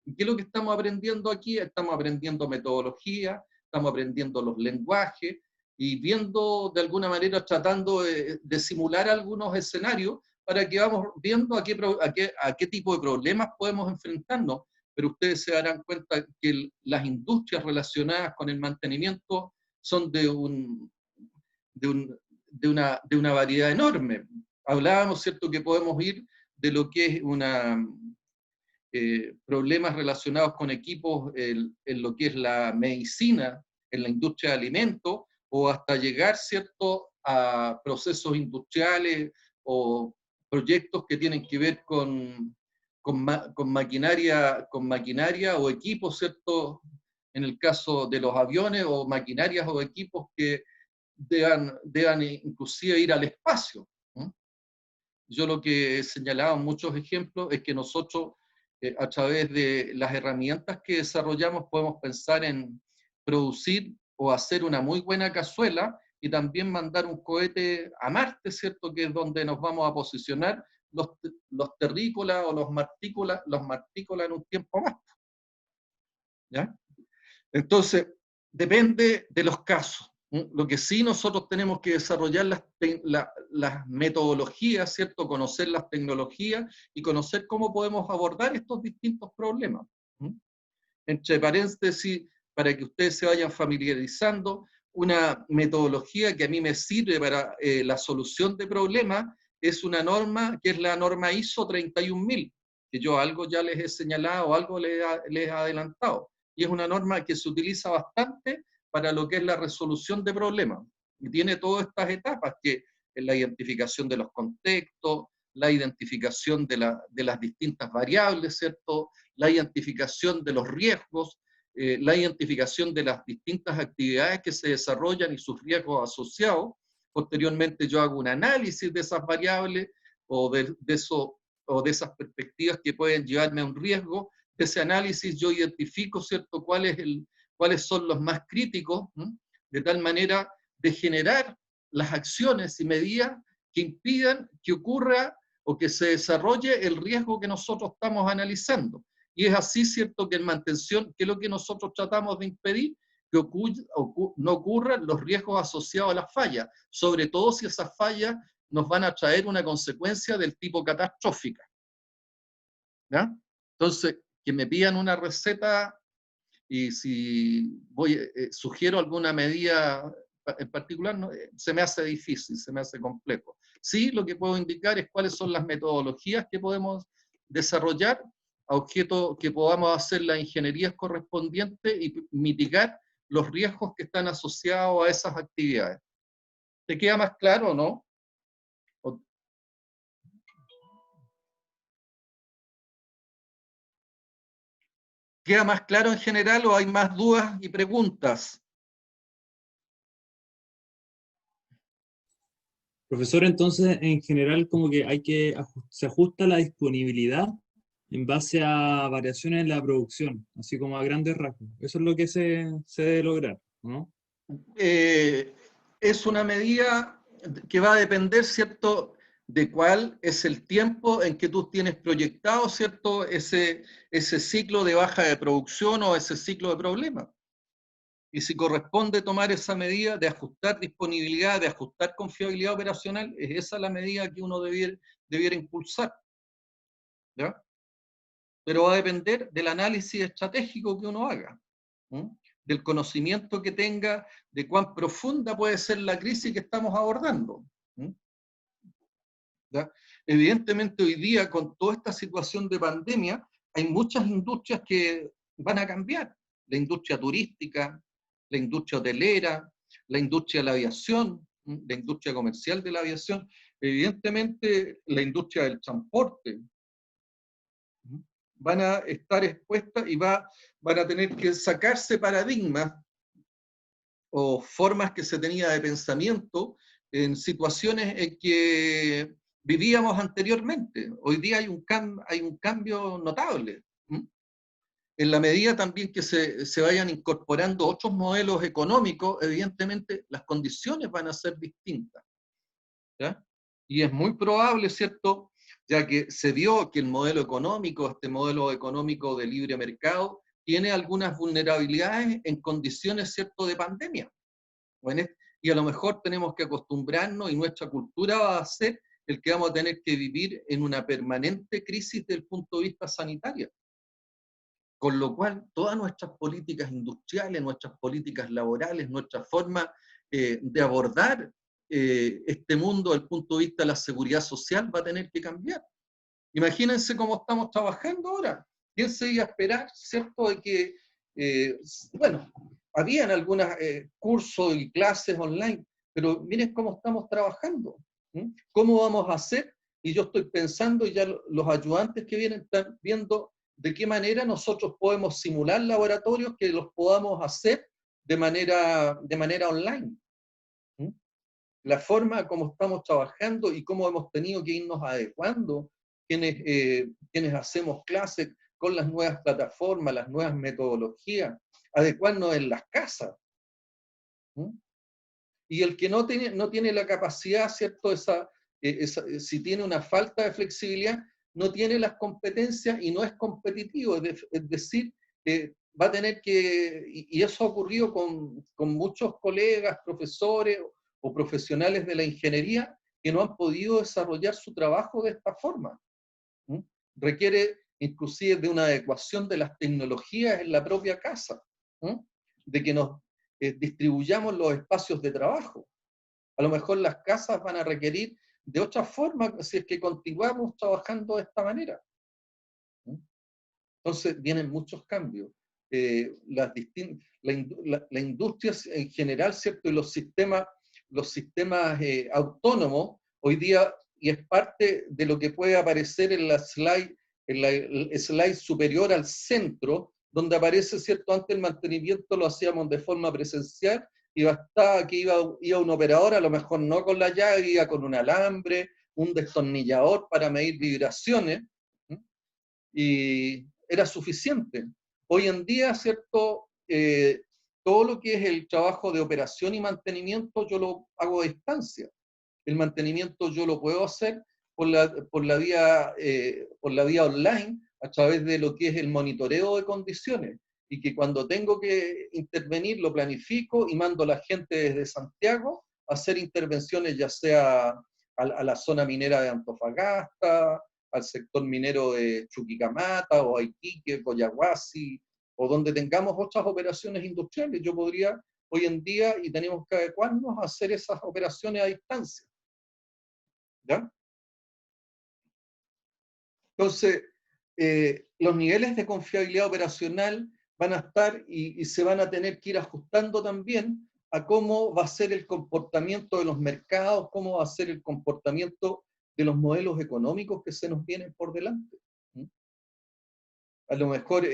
¿Y qué es lo que estamos aprendiendo aquí? Estamos aprendiendo metodología, estamos aprendiendo los lenguajes, y viendo de alguna manera, tratando de simular algunos escenarios para que vamos viendo a qué tipo de problemas podemos enfrentarnos. Pero ustedes se darán cuenta que las industrias relacionadas con el mantenimiento son de una variedad enorme. Hablábamos, ¿cierto?, que podemos ir de lo que es problemas relacionados con equipos en lo que es la medicina, en la industria de alimentos, o hasta llegar, ¿cierto?, a procesos industriales o proyectos que tienen que ver con maquinaria o equipos, ¿cierto?, en el caso de los aviones, o maquinarias o equipos que deban inclusive ir al espacio. Yo lo que he señalado en muchos ejemplos es que nosotros, a través de las herramientas que desarrollamos, podemos pensar en producir o hacer una muy buena cazuela, y también mandar un cohete a Marte, ¿cierto?, que es donde nos vamos a posicionar los terrícolas o los martícolas en un tiempo más, ¿ya? Entonces, depende de los casos. Lo que sí nosotros tenemos que desarrollar las metodologías, ¿cierto? Conocer las tecnologías y conocer cómo podemos abordar estos distintos problemas. Entre paréntesis, para que ustedes se vayan familiarizando, una metodología que a mí me sirve para la solución de problemas es una norma que es la norma ISO 31000, que yo algo ya les he señalado, algo les he adelantado. Y es una norma que se utiliza bastante para lo que es la resolución de problemas. Y tiene todas estas etapas, que es la identificación de los contextos, la identificación de las distintas variables, ¿cierto? La identificación de los riesgos, la identificación de las distintas actividades que se desarrollan y sus riesgos asociados. Posteriormente yo hago un análisis de esas variables o de esas perspectivas que pueden llevarme a un riesgo. De ese análisis yo identifico, ¿cierto?, cuáles son los más críticos, de tal manera de generar las acciones y medidas que impidan que ocurra o que se desarrolle el riesgo que nosotros estamos analizando. Y es así, ¿cierto?, que en mantención, que es lo que nosotros tratamos de impedir, que no ocurran los riesgos asociados a las fallas, sobre todo si esas fallas nos van a traer una consecuencia del tipo catastrófica, ¿ya? Entonces, que me pidan una receta, y si sugiero alguna medida en particular, no, se me hace difícil, se me hace complejo. Sí, lo que puedo indicar es cuáles son las metodologías que podemos desarrollar, a objeto que podamos hacer las ingenierías correspondientes y mitigar los riesgos que están asociados a esas actividades. ¿Te queda más claro o no? ¿Queda más claro en general o hay más dudas y preguntas? Profesor, entonces, en general, como que se ajusta la disponibilidad en base a variaciones en la producción, así como a grandes rasgos. Eso es lo que se debe lograr, ¿no? Es una medida que va a depender, ¿cierto?, de cuál es el tiempo en que tú tienes proyectado, ¿cierto?, ese ciclo de baja de producción o ese ciclo de problemas. Y si corresponde tomar esa medida de ajustar disponibilidad, de ajustar confiabilidad operacional, es esa la medida que uno debiera impulsar, ¿ya? Pero va a depender del análisis estratégico que uno haga, ¿m? Del conocimiento que tenga de cuán profunda puede ser la crisis que estamos abordando, ¿m? ¿Ya? Evidentemente hoy día, con toda esta situación de pandemia, hay muchas industrias que van a cambiar. La industria turística, la industria hotelera, la industria de la aviación, la industria comercial de la aviación, evidentemente la industria del transporte, van a estar expuestas y van a tener que sacarse paradigmas o formas que se tenía de pensamiento en situaciones en que vivíamos anteriormente. Hoy día hay un cambio notable. En la medida también que se vayan incorporando otros modelos económicos, evidentemente las condiciones van a ser distintas, ¿ya? Y es muy probable, ¿cierto?, ya que se vio que el modelo económico, este modelo económico de libre mercado, tiene algunas vulnerabilidades en condiciones, ¿cierto?, de pandemia. Y a lo mejor tenemos que acostumbrarnos, y nuestra cultura va a ser el que vamos a tener que vivir en una permanente crisis desde el punto de vista sanitario. Con lo cual, todas nuestras políticas industriales, nuestras políticas laborales, nuestra forma de abordar este mundo desde el punto de vista de la seguridad social va a tener que cambiar. Imagínense cómo estamos trabajando ahora. ¿Quién se iba a esperar, cierto, de que, bueno, habían algunos cursos y clases online, pero miren cómo estamos trabajando, ¿sí? ¿Cómo vamos a hacer? Y yo estoy pensando, y ya los ayudantes que vienen están viendo de qué manera nosotros podemos simular laboratorios que los podamos hacer de manera online. ¿Sí? La forma como estamos trabajando y cómo hemos tenido que irnos adecuando quienes hacemos clases con las nuevas plataformas, las nuevas metodologías, adecuarnos en las casas. ¿Sí? Y el que no tiene la capacidad, ¿cierto?, si tiene una falta de flexibilidad, no tiene las competencias y no es competitivo, es decir, va a tener que, y eso ha ocurrido con muchos colegas, profesores o profesionales de la ingeniería que no han podido desarrollar su trabajo de esta forma. ¿Mm? Requiere inclusive de una adecuación de las tecnologías en la propia casa, ¿Mm? De que nos distribuyamos los espacios de trabajo. A lo mejor las casas van a requerir de otra forma si es que continuamos trabajando de esta manera. Entonces vienen muchos cambios. La industria en general, ¿cierto?, y los sistemas autónomos, hoy día, y es parte de lo que puede aparecer en el slide superior al centro, donde aparece, ¿cierto?, antes el mantenimiento lo hacíamos de forma presencial, y bastaba que iba un operador, a lo mejor no con la llave, iba con un alambre, un destornillador para medir vibraciones, y era suficiente. Hoy en día, ¿cierto?, todo lo que es el trabajo de operación y mantenimiento yo lo hago a distancia. El mantenimiento yo lo puedo hacer por la vía online, a través de lo que es el monitoreo de condiciones, y que cuando tengo que intervenir lo planifico y mando a la gente desde Santiago a hacer intervenciones, ya sea a la zona minera de Antofagasta, al sector minero de Chuquicamata, o a Iquique, Coyahuasi, o donde tengamos otras operaciones industriales. Yo podría hoy en día, y tenemos que adecuarnos a hacer esas operaciones a distancia. ¿Ya? Entonces, los niveles de confiabilidad operacional van a estar y se van a tener que ir ajustando también a cómo va a ser el comportamiento de los mercados, cómo va a ser el comportamiento de los modelos económicos que se nos vienen por delante. A lo mejor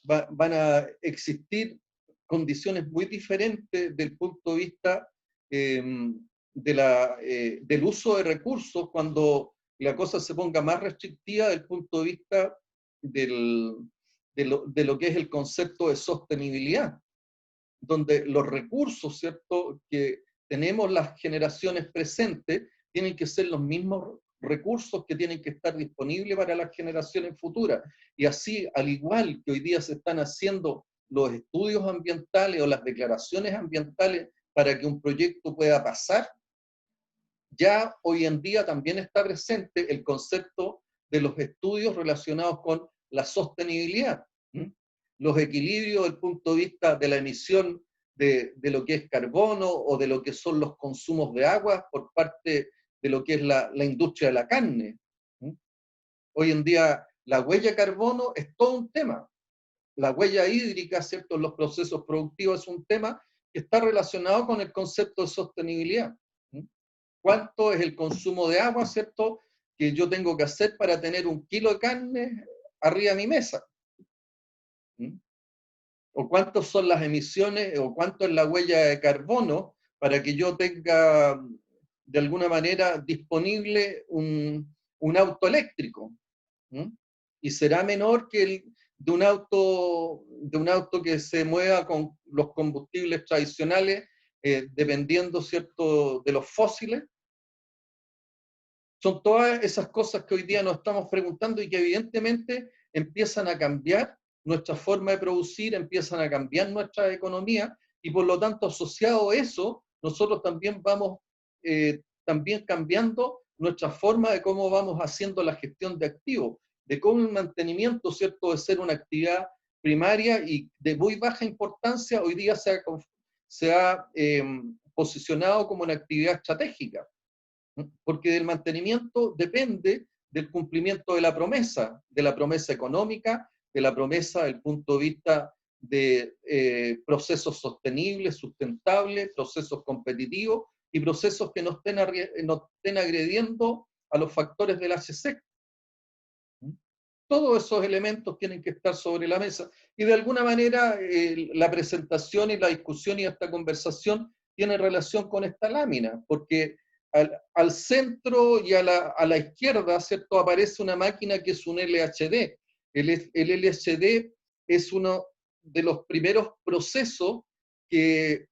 van a existir condiciones muy diferentes del punto de vista del uso de recursos cuando la cosa se ponga más restrictiva desde el punto de vista de lo que es el concepto de sostenibilidad, donde los recursos, ¿cierto?, que tenemos las generaciones presentes tienen que ser los mismos recursos que tienen que estar disponibles para las generaciones futuras. Y así, al igual que hoy día se están haciendo los estudios ambientales o las declaraciones ambientales para que un proyecto pueda pasar, ya hoy en día también está presente el concepto de los estudios relacionados con la sostenibilidad. Los equilibrios desde el punto de vista de la emisión de lo que es carbono o de lo que son los consumos de agua por parte de lo que es la industria de la carne. Hoy en día la huella de carbono es todo un tema. La huella hídrica, ¿cierto?, en los procesos productivos es un tema que está relacionado con el concepto de sostenibilidad. ¿Cuánto es el consumo de agua, ¿cierto?, que yo tengo que hacer para tener 1 kilo de carne arriba de mi mesa? ¿O cuántas son las emisiones, o cuánto es la huella de carbono para que yo tenga, de alguna manera, disponible un auto eléctrico? Y será menor que el de un auto que se mueva con los combustibles tradicionales, dependiendo, ¿cierto?, de los fósiles. Son todas esas cosas que hoy día nos estamos preguntando y que evidentemente empiezan a cambiar nuestra forma de producir, empiezan a cambiar nuestra economía, y por lo tanto, asociado a eso, nosotros también vamos también cambiando nuestra forma de cómo vamos haciendo la gestión de activos, de cómo el mantenimiento, ¿cierto?, de ser una actividad primaria y de muy baja importancia, hoy día se ha posicionado como una actividad estratégica, porque del mantenimiento depende del cumplimiento de la promesa económica, de la promesa desde el punto de vista de procesos sostenibles, sustentables, procesos competitivos y procesos que no estén agrediendo a los factores del HC. Todos esos elementos tienen que estar sobre la mesa. Y de alguna manera la presentación y la discusión y esta conversación tiene relación con esta lámina, porque al centro y a la izquierda, ¿cierto?, aparece una máquina que es un LHD. El LHD es uno de los primeros procesos que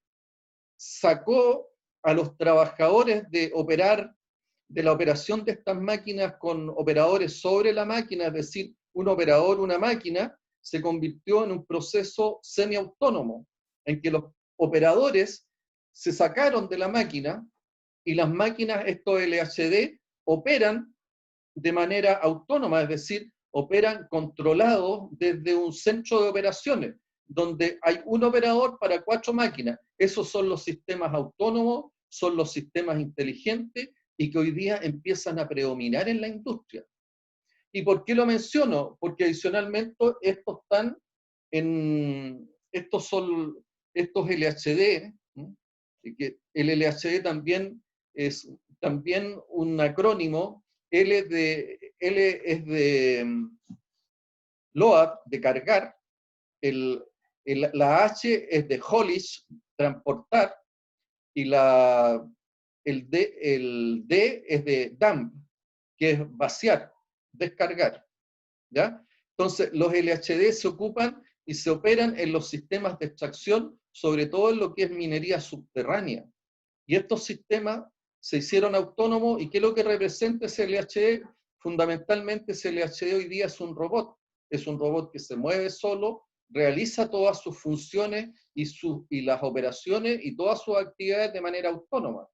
sacó a los trabajadores de la operación de estas máquinas con operadores sobre la máquina, es decir, un operador, una máquina, se convirtió en un proceso semiautónomo, en que los operadores se sacaron de la máquina y las máquinas, estos LHD, operan de manera autónoma, es decir, operan controlados desde un centro de operaciones, donde hay un operador para 4 máquinas. Esos son los sistemas autónomos, son los sistemas inteligentes y que hoy día empiezan a predominar en la industria. ¿Y por qué lo menciono? Porque adicionalmente estos LHD, que el LHD también es un acrónimo. L es de load, de cargar, la H es de haulage, transportar, y el D es de dump, que es vaciar, descargar, ¿ya? Entonces, los LHD se ocupan y se operan en los sistemas de extracción, sobre todo en lo que es minería subterránea. Y estos sistemas se hicieron autónomos. ¿Y qué es lo que representa ese LHD? Fundamentalmente ese LHD hoy día es un robot que se mueve solo, realiza todas sus funciones y las operaciones y todas sus actividades de manera autónoma,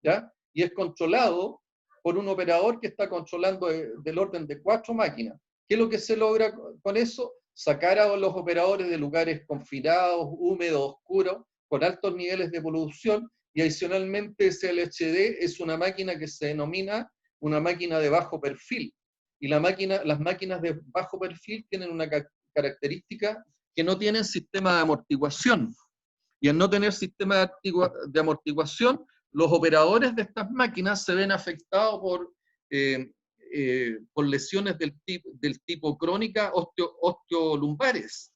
¿ya? Y es controlado por un operador que está controlando del orden de 4 máquinas. ¿Qué es lo que se logra con eso? Sacar a los operadores de lugares confinados, húmedos, oscuros, con altos niveles de polución, y adicionalmente ese LHD es una máquina que se denomina una máquina de bajo perfil. Y las máquinas de bajo perfil tienen una característica que no tienen sistema de amortiguación. Y al no tener sistema de amortiguación, los operadores de estas máquinas se ven afectados por lesiones del tipo crónica osteolumbares.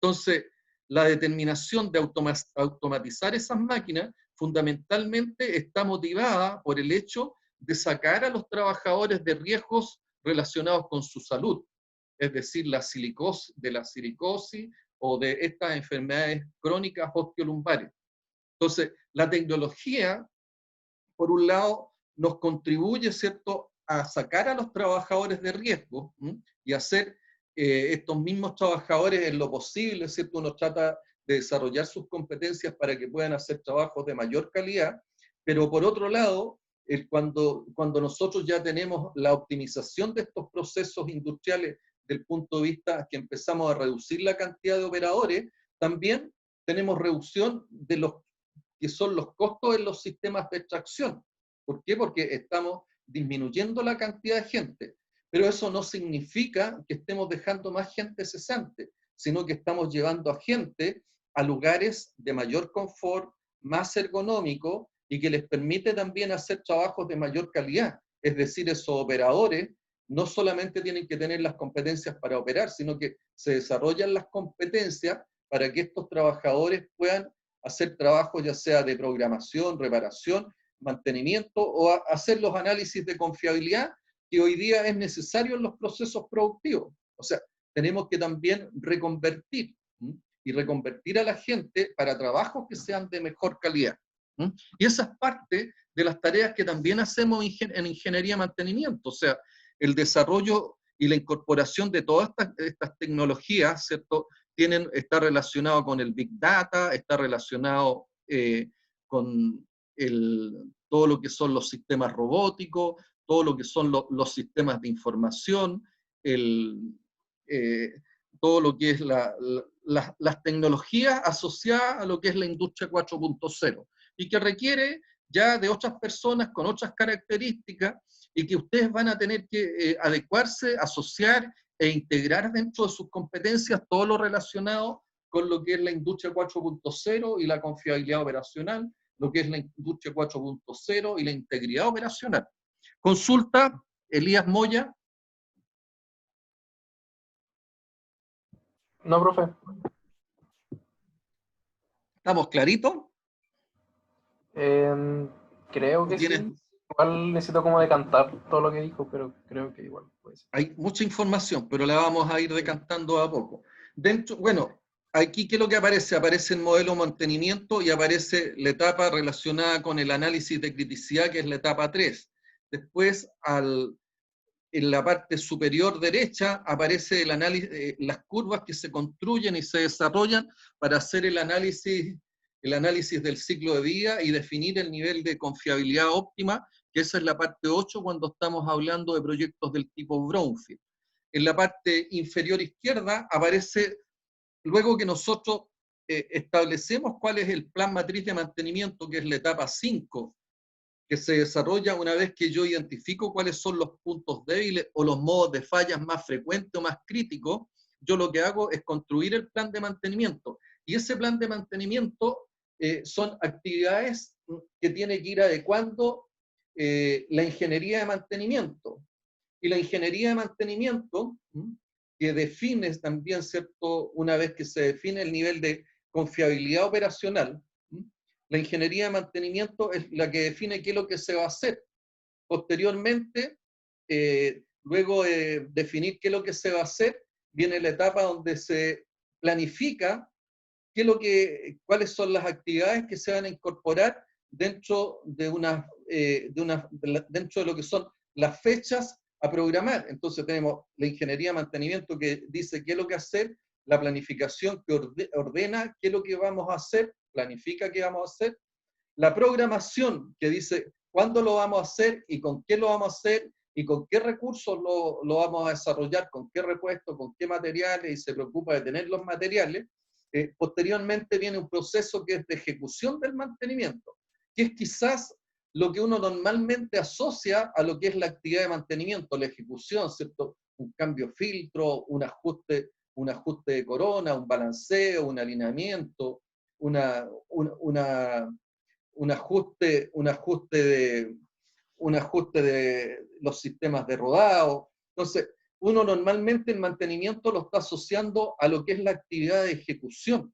Entonces, la determinación de automatizar esas máquinas fundamentalmente está motivada por el hecho de sacar a los trabajadores de riesgos relacionados con su salud, es decir, de la silicosis o de estas enfermedades crónicas osteolumbares. Entonces, la tecnología, por un lado, nos contribuye, ¿cierto?, a sacar a los trabajadores de riesgo, ¿m? Y hacer estos mismos trabajadores en lo posible, ¿cierto? Uno trata de desarrollar sus competencias para que puedan hacer trabajos de mayor calidad, pero por otro lado, cuando nosotros ya tenemos la optimización de estos procesos industriales del punto de vista que empezamos a reducir la cantidad de operadores, también tenemos reducción de los que son los costos en los sistemas de extracción. ¿Por qué? Porque estamos disminuyendo la cantidad de gente. Pero eso no significa que estemos dejando más gente cesante, sino que estamos llevando a gente a lugares de mayor confort, más ergonómico, y que les permite también hacer trabajos de mayor calidad. Es decir, esos operadores no solamente tienen que tener las competencias para operar, sino que se desarrollan las competencias para que estos trabajadores puedan hacer trabajos ya sea de programación, reparación, mantenimiento o hacer los análisis de confiabilidad que hoy día es necesario en los procesos productivos. O sea, tenemos que también reconvertir y reconvertir a la gente para trabajos que sean de mejor calidad. Y esa es parte de las tareas que también hacemos en ingeniería de mantenimiento, o sea, el desarrollo y la incorporación de todas estas tecnologías, ¿cierto? Está relacionado con el Big Data, está relacionado con todo lo que son los sistemas robóticos, todo lo que son los sistemas de información, todo lo que es las tecnologías asociadas a lo que es la industria 4.0, y que requiere ya de otras personas con otras características, y que ustedes van a tener que adecuarse, asociar e integrar dentro de sus competencias todo lo relacionado con lo que es la industria 4.0 y la confiabilidad operacional, lo que es la industria 4.0 y la integridad operacional. Consulta, Elías Moya. No, profe. ¿Estamos claritos? Creo que sí. Igual necesito como decantar todo lo que dijo, pero creo que igual puede ser. Hay mucha información, pero la vamos a ir decantando a poco. Bueno, aquí, ¿qué es lo que aparece? Aparece el modelo de mantenimiento y aparece la etapa relacionada con el análisis de criticidad, que es la etapa 3. Después, en la parte superior derecha, aparece el análisis, las curvas que se construyen y se desarrollan para hacer el análisis del ciclo de vida y definir el nivel de confiabilidad óptima, que esa es la parte 8 cuando estamos hablando de proyectos del tipo brownfield. En la parte inferior izquierda aparece, luego que nosotros establecemos cuál es el plan matriz de mantenimiento, que es la etapa 5, que se desarrolla una vez que yo identifico cuáles son los puntos débiles o los modos de fallas más frecuentes o más críticos, yo lo que hago es construir el plan de mantenimiento. Y ese plan de mantenimiento son actividades que tiene que ir adecuando la ingeniería de mantenimiento. Y la ingeniería de mantenimiento, que define también, ¿cierto?, una vez que se define el nivel de confiabilidad operacional, la ingeniería de mantenimiento es la que define qué es lo que se va a hacer. Posteriormente, luego de definir qué es lo que se va a hacer, viene la etapa donde se planifica cuáles son las actividades que se van a incorporar dentro de dentro de lo que son las fechas a programar. Entonces tenemos la ingeniería de mantenimiento que dice qué es lo que hacer, la planificación que ordena qué es lo que vamos a hacer, planifica qué vamos a hacer, la programación que dice cuándo lo vamos a hacer y con qué lo vamos a hacer y con qué recursos lo vamos a desarrollar, con qué repuestos, con qué materiales, y se preocupa de tener los materiales. Posteriormente viene un proceso que es de ejecución del mantenimiento, que es quizás lo que uno normalmente asocia a lo que es la actividad de mantenimiento, la ejecución, ¿cierto? Un cambio de filtro, un ajuste de corona, un balanceo, un alineamiento, un ajuste de los sistemas de rodado. Entonces, uno normalmente el mantenimiento lo está asociando a lo que es la actividad de ejecución.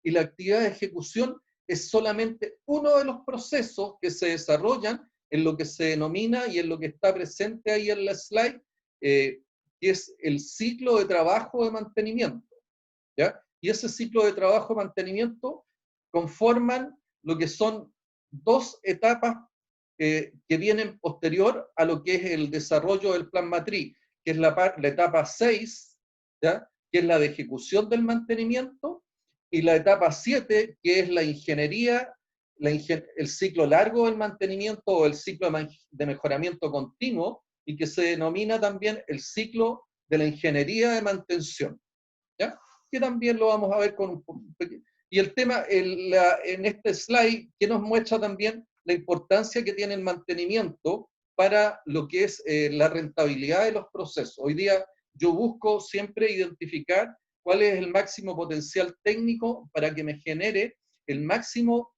Y la actividad de ejecución es solamente uno de los procesos que se desarrollan en lo que se denomina y en lo que está presente ahí en la slide, que es el ciclo de trabajo de mantenimiento, ¿ya? Y ese ciclo de trabajo de mantenimiento conforman lo que son dos etapas que vienen posterior a lo que es el desarrollo del plan matriz, que es la etapa 6, ¿ya? Que es la de ejecución del mantenimiento, y la etapa 7, que es la ingeniería, el ciclo largo del mantenimiento o el ciclo de mejoramiento continuo, y que se denomina también el ciclo de la ingeniería de mantención, ¿ya? Que también lo vamos a ver con un pequeño. Y el tema, en este slide, que nos muestra también la importancia que tiene el mantenimiento para lo que es la rentabilidad de los procesos. Hoy día yo busco siempre identificar cuál es el máximo potencial técnico para que me genere el máximo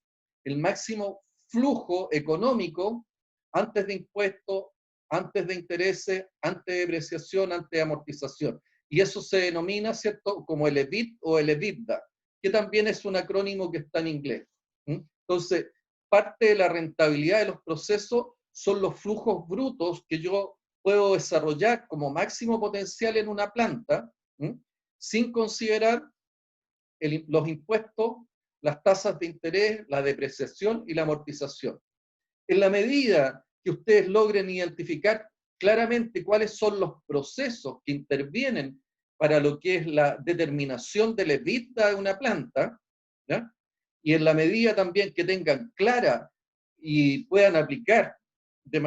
flujo económico antes de impuestos, antes de intereses, antes de depreciación, antes de amortización. Y eso se denomina, ¿cierto?, como el EBIT o el EBITDA, que también es un acrónimo que está en inglés. Entonces, parte de la rentabilidad de los procesos son los flujos brutos que yo puedo desarrollar como máximo potencial en una planta, sin considerar los impuestos, las tasas de interés, la depreciación y la amortización. En la medida que ustedes logren identificar claramente cuáles son los procesos que intervienen para lo que es la determinación del EBITDA de una planta, ¿ya? Y en la medida también que tengan clara y puedan aplicar de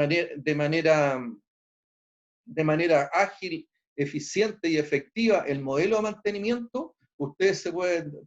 manera ágil, eficiente y efectiva el modelo de mantenimiento, ustedes se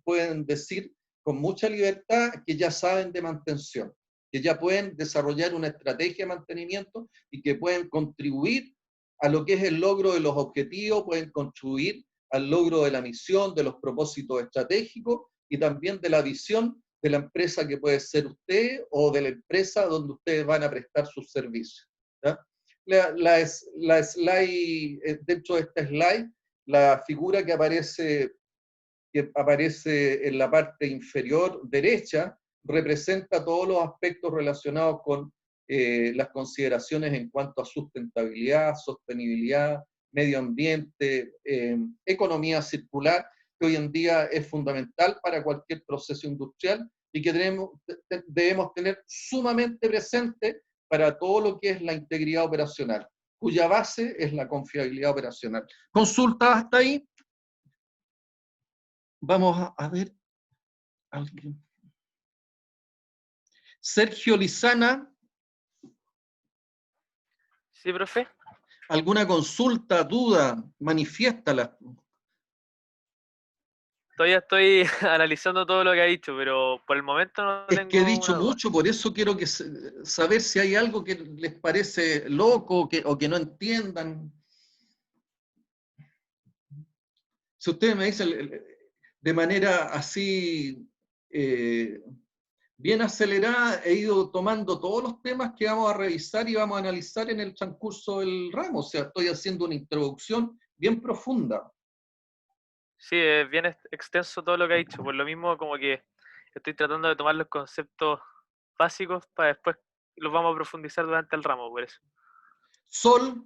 pueden decir con mucha libertad que ya saben de mantención, que ya pueden desarrollar una estrategia de mantenimiento y que pueden contribuir a lo que es el logro de los objetivos, pueden contribuir al logro de la misión, de los propósitos estratégicos y también de la visión de la empresa que puede ser usted o de la empresa donde ustedes van a prestar sus servicios, ¿ya? La slide, dentro de esta slide, la figura que aparece en la parte inferior derecha representa todos los aspectos relacionados con las consideraciones en cuanto a sustentabilidad, sostenibilidad, medio ambiente, economía circular, que hoy en día es fundamental para cualquier proceso industrial y que debemos tener sumamente presente para todo lo que es la integridad operacional, cuya base es la confiabilidad operacional. ¿Consulta hasta ahí? Vamos a ver. ¿Alguien? Sergio Lizana. Sí, profe. ¿Alguna consulta, duda? Manifiéstala. Todavía estoy analizando todo lo que ha dicho, pero por el momento no Es tengo que he dicho una duda. mucho, por eso quiero saber si hay algo que les parece loco o que no entiendan. Si ustedes me dicen de manera así bien acelerada, he ido tomando todos los temas que vamos a revisar y vamos a analizar en el transcurso del ramo. O sea, estoy haciendo una introducción bien profunda. Sí, es bien extenso todo lo que ha dicho, por lo mismo como que estoy tratando de tomar los conceptos básicos para después los vamos a profundizar durante el ramo, por eso. Sol.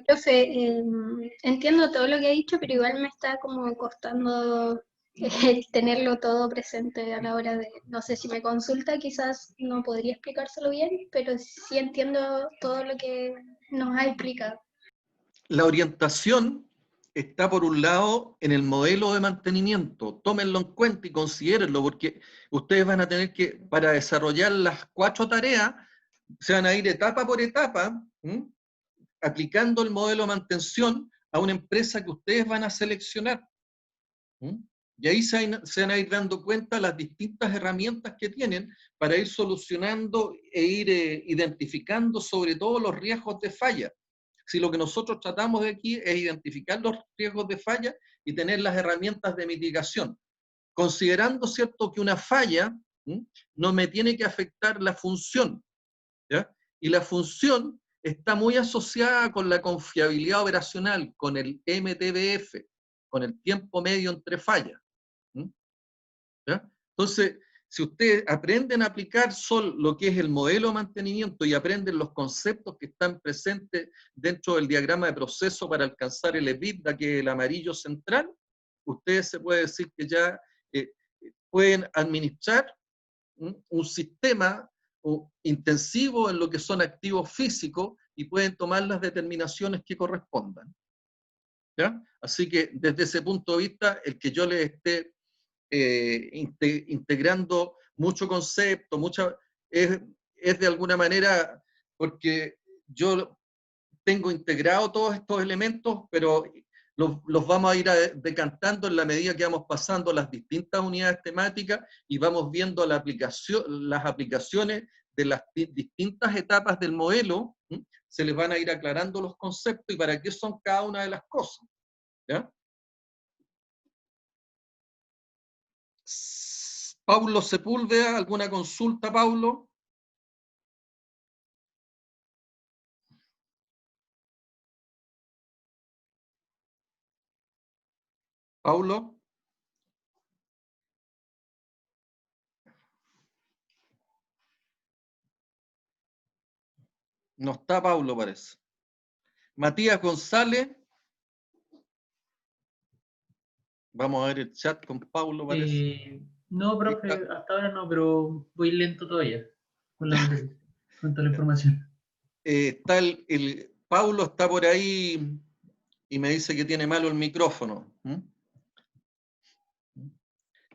Profe, entiendo todo lo que ha dicho, pero igual me está como costando tenerlo todo presente a la hora de, no sé si me consulta, quizás no podría explicárselo bien, pero sí entiendo todo lo que nos ha explicado. La orientación está por un lado en el modelo de mantenimiento. Tómenlo en cuenta y considérenlo, porque ustedes van a tener que, para desarrollar las 4 tareas, se van a ir etapa por etapa, aplicando el modelo de mantención a una empresa que ustedes van a seleccionar. Y ahí se van a ir dando cuenta las distintas herramientas que tienen para ir solucionando e ir identificando sobre todo los riesgos de falla. Si lo que nosotros tratamos de aquí es identificar los riesgos de falla y tener las herramientas de mitigación, considerando, ¿cierto?, que una falla no me tiene que afectar la función, ¿ya? Y la función está muy asociada con la confiabilidad operacional, con el MTBF, con el tiempo medio entre fallas, ¿ya? Entonces, si ustedes aprenden a aplicar solo lo que es el modelo de mantenimiento y aprenden los conceptos que están presentes dentro del diagrama de proceso para alcanzar el EBITDA, que es el amarillo central, ustedes se puede decir que ya pueden administrar un sistema intensivo en lo que son activos físicos y pueden tomar las determinaciones que correspondan. ¿Ya? Así que desde ese punto de vista, el que yo les esté integrando mucho concepto, es de alguna manera porque yo tengo integrado todos estos elementos, pero los vamos a ir decantando en la medida que vamos pasando las distintas unidades temáticas y vamos viendo las aplicaciones de las distintas etapas del modelo, se les van a ir aclarando los conceptos y para qué son cada una de las cosas. ¿Ya? Paulo Sepúlveda, ¿alguna consulta, Paulo? Paulo. No está Paulo, parece. Matías González. Vamos a ver el chat con Paulo, parece. No, profe, hasta ahora no, pero voy lento todavía con toda la información. Está Paulo está por ahí y me dice que tiene malo el micrófono.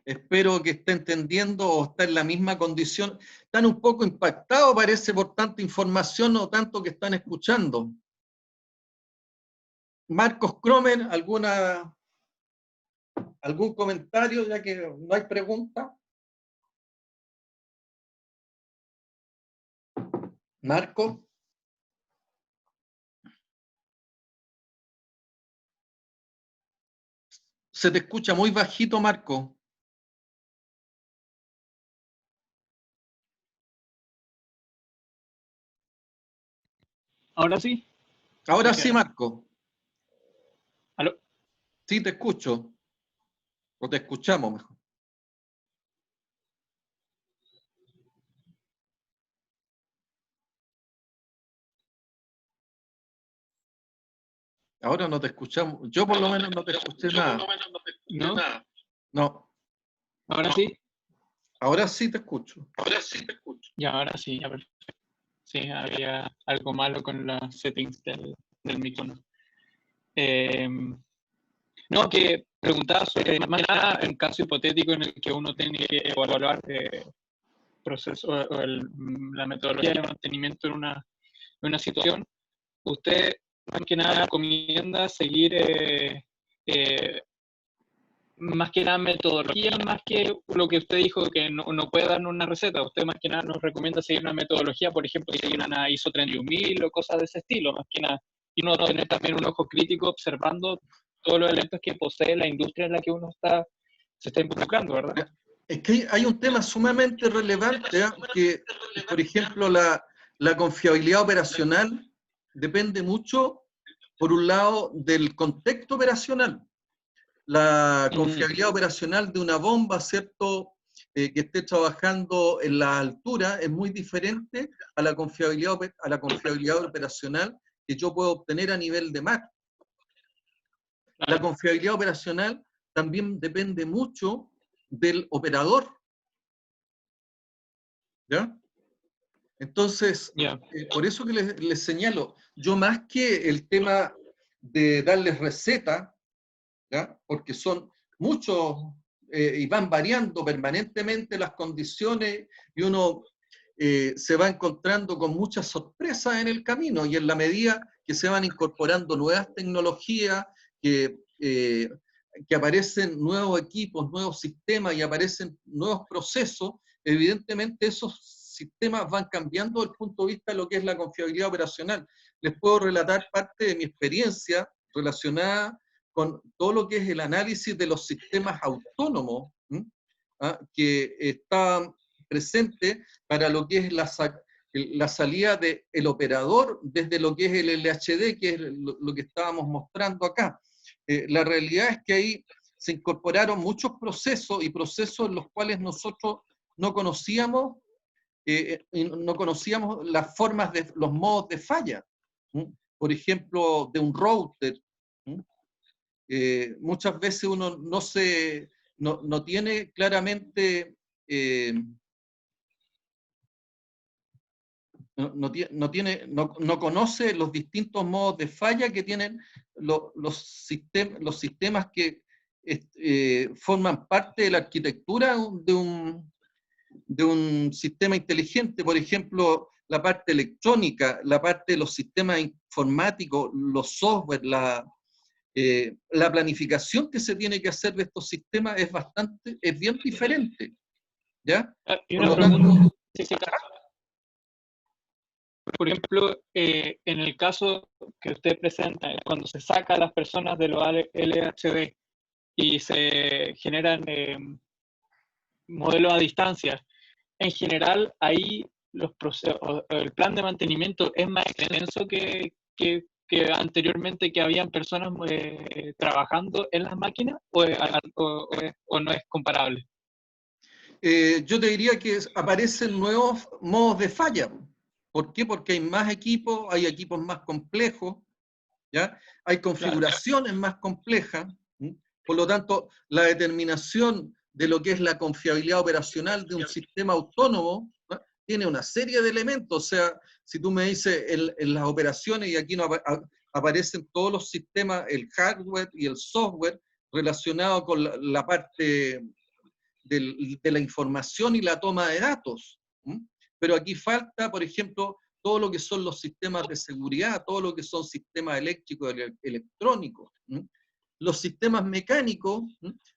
Espero que esté entendiendo o está en la misma condición. Están un poco impactados, parece, por tanta información o tanto que están escuchando. Marcos Cromer, ¿algún comentario, ya que no hay pregunta? Marco. Se te escucha muy bajito, Marco. ¿Ahora sí? Ahora sí, Marco. ¿Aló? Sí, te escucho. O te escuchamos mejor. Ahora no te escuchamos. Yo por lo menos no te escuché nada. ¿No? No. ¿Ahora sí? Ahora sí te escucho. Ya, ahora sí, ya perfecto. Sí, había algo malo con los settings del micrófono. No, que preguntaba sobre, más que nada, en caso hipotético en el que uno tiene que evaluar proceso o la metodología de mantenimiento en una situación, usted más que nada recomienda seguir más que nada metodología, más que lo que usted dijo que no puede darnos una receta. Usted más que nada nos recomienda seguir una metodología, por ejemplo, que seguir una ISO 31000 o cosas de ese estilo, más que nada. Y uno tener también un ojo crítico observando todos los elementos que posee la industria en la que uno se está involucrando, ¿verdad? Es que hay un tema sumamente relevante, que, por ejemplo, la confiabilidad operacional depende mucho, por un lado, del contexto operacional. La confiabilidad operacional de una bomba, ¿cierto?, que esté trabajando en la altura, es muy diferente a la confiabilidad operacional que yo puedo obtener a nivel de mar. La confiabilidad operacional también depende mucho del operador. ¿Ya? Entonces, por eso que les señalo, yo más que el tema de darles receta, ¿ya?, porque son muchos y van variando permanentemente las condiciones y uno se va encontrando con muchas sorpresas en el camino, y en la medida que se van incorporando nuevas tecnologías, que aparecen nuevos equipos, nuevos sistemas y aparecen nuevos procesos, evidentemente esos sistemas van cambiando desde el punto de vista de lo que es la confiabilidad operacional. Les puedo relatar parte de mi experiencia relacionada con todo lo que es el análisis de los sistemas autónomos, que está presente para lo que es la salida del operador desde lo que es el LHD, que es lo que estábamos mostrando acá. La realidad es que ahí se incorporaron muchos procesos y procesos en los cuales nosotros no conocíamos las formas los modos de falla. Por ejemplo, de un router. Muchas veces uno no tiene claramente, no conoce los distintos modos de falla que tienen los sistemas que forman parte de la arquitectura de un sistema inteligente. Por ejemplo, la parte electrónica, la parte de los sistemas informáticos, los software, la planificación que se tiene que hacer de estos sistemas es bien diferente. ¿Ya? Y Por una lo pregunta, tanto, sí, sí, claro. Por ejemplo, en el caso que usted presenta, cuando se saca a las personas de los LHD y se generan modelos a distancia, en general ahí el plan de mantenimiento es más extenso que anteriormente, que habían personas trabajando en las máquinas, o no es comparable. yo te diría que aparecen nuevos modos de falla. ¿Por qué? Porque hay más equipos, hay equipos más complejos, ¿ya? Hay configuraciones más complejas. Por lo tanto, la determinación de lo que es la confiabilidad operacional de un sistema autónomo, ¿no?, tiene una serie de elementos. O sea, si tú me dices en las operaciones, y aquí no aparecen todos los sistemas, el hardware y el software relacionados con la parte de la información y la toma de datos. Pero aquí falta, por ejemplo, todo lo que son los sistemas de seguridad, todo lo que son sistemas eléctricos y electrónicos. Los sistemas mecánicos,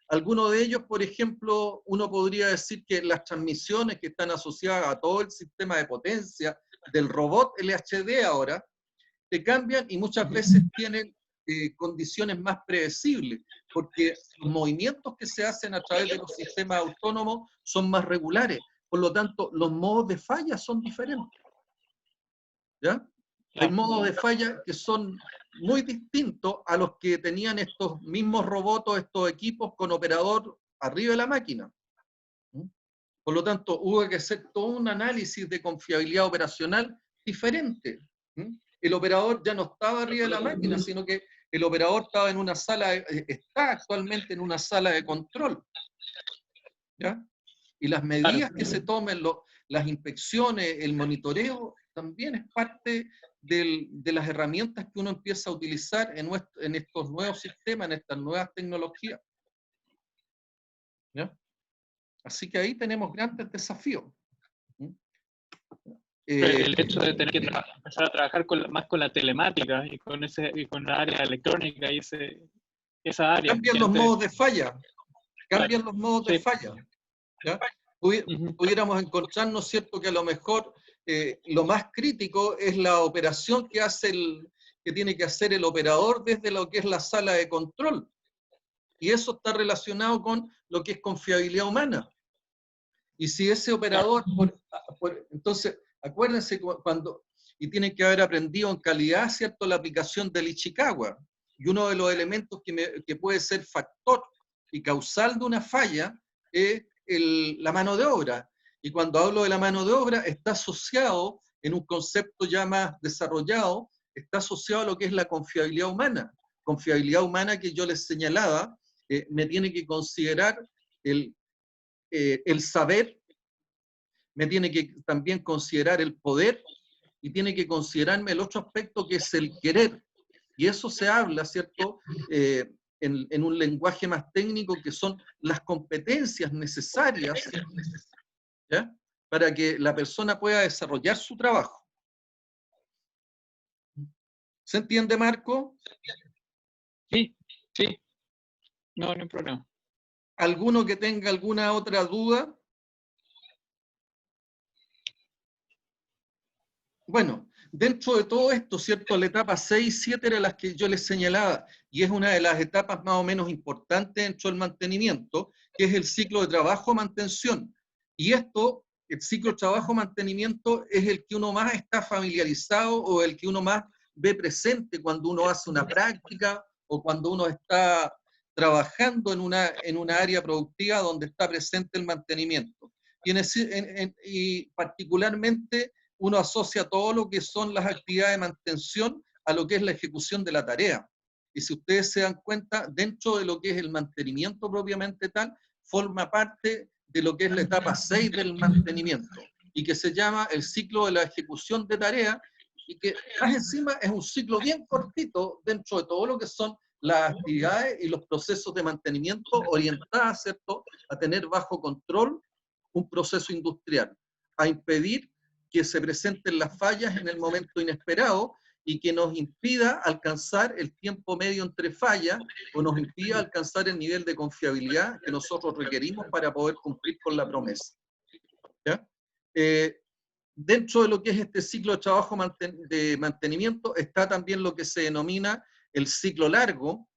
algunos de ellos, por ejemplo, uno podría decir que las transmisiones que están asociadas a todo el sistema de potencia del robot LHD ahora, te cambian y muchas veces tienen condiciones más predecibles, porque los movimientos que se hacen a través de los sistemas autónomos son más regulares. Por lo tanto, los modos de falla son diferentes. ¿Ya? Hay modos de falla que son muy distintos a los que tenían estos mismos robots, estos equipos con operador arriba de la máquina. Por lo tanto, hubo que hacer todo un análisis de confiabilidad operacional diferente. El operador ya no estaba arriba de la máquina, sino que el operador estaba en una sala, está actualmente en una sala de control. ¿Ya? Y las medidas que se tomen, las inspecciones, el monitoreo, también es parte de las herramientas que uno empieza a utilizar en estos nuevos sistemas, en estas nuevas tecnologías. ¿Ya? Así que ahí tenemos grandes desafíos. El hecho de tener que empezar a trabajar más con la telemática y con la área electrónica y esa área. Cambian los modos de falla. Cambian los modos de falla. ¿Ya? Pudiéramos encontrarnos, ¿cierto?, que a lo mejor lo más crítico es la operación que tiene que hacer el operador desde lo que es la sala de control. Y eso está relacionado con lo que es confiabilidad humana. Y si ese operador, entonces, acuérdense y tienen que haber aprendido en calidad, ¿cierto?, la aplicación del Ichikawa. Y uno de los elementos que puede ser factor y causal de una falla es la mano de obra. Y cuando hablo de la mano de obra, está asociado, en un concepto ya más desarrollado, está asociado a lo que es la confiabilidad humana. Confiabilidad humana que yo les señalaba, me tiene que considerar el saber, me tiene que también considerar el poder, y tiene que considerarme el otro aspecto que es el querer. Y eso se habla, ¿cierto?, en un lenguaje más técnico, que son las competencias necesarias, ¿ya?, para que la persona pueda desarrollar su trabajo. ¿Se entiende, Marco? Sí, sí. No, no hay problema. ¿Alguno que tenga alguna otra duda? Bueno, dentro de todo esto, ¿cierto?, la etapa 6 y 7 eran las que yo les señalaba, y es una de las etapas más o menos importantes dentro del mantenimiento, que es el ciclo de trabajo-mantención. Y esto, el ciclo de trabajo-mantenimiento, es el que uno más está familiarizado, o el que uno más ve presente cuando uno hace una práctica, o cuando uno está trabajando en una área productiva donde está presente el mantenimiento. y particularmente uno asocia todo lo que son las actividades de mantención a lo que es la ejecución de la tarea. Y si ustedes se dan cuenta, dentro de lo que es el mantenimiento propiamente tal, forma parte de lo que es la etapa 6 del mantenimiento, y que se llama el ciclo de la ejecución de tarea, y que más encima es un ciclo bien cortito dentro de todo lo que son las actividades y los procesos de mantenimiento orientadas, ¿cierto?, a tener bajo control un proceso industrial, a impedir que se presenten las fallas en el momento inesperado y que nos impida alcanzar el tiempo medio entre fallas o nos impida alcanzar el nivel de confiabilidad que nosotros requerimos para poder cumplir con la promesa. ¿Ya? Dentro de lo que es este ciclo de trabajo de mantenimiento está también lo que se denomina el ciclo largo,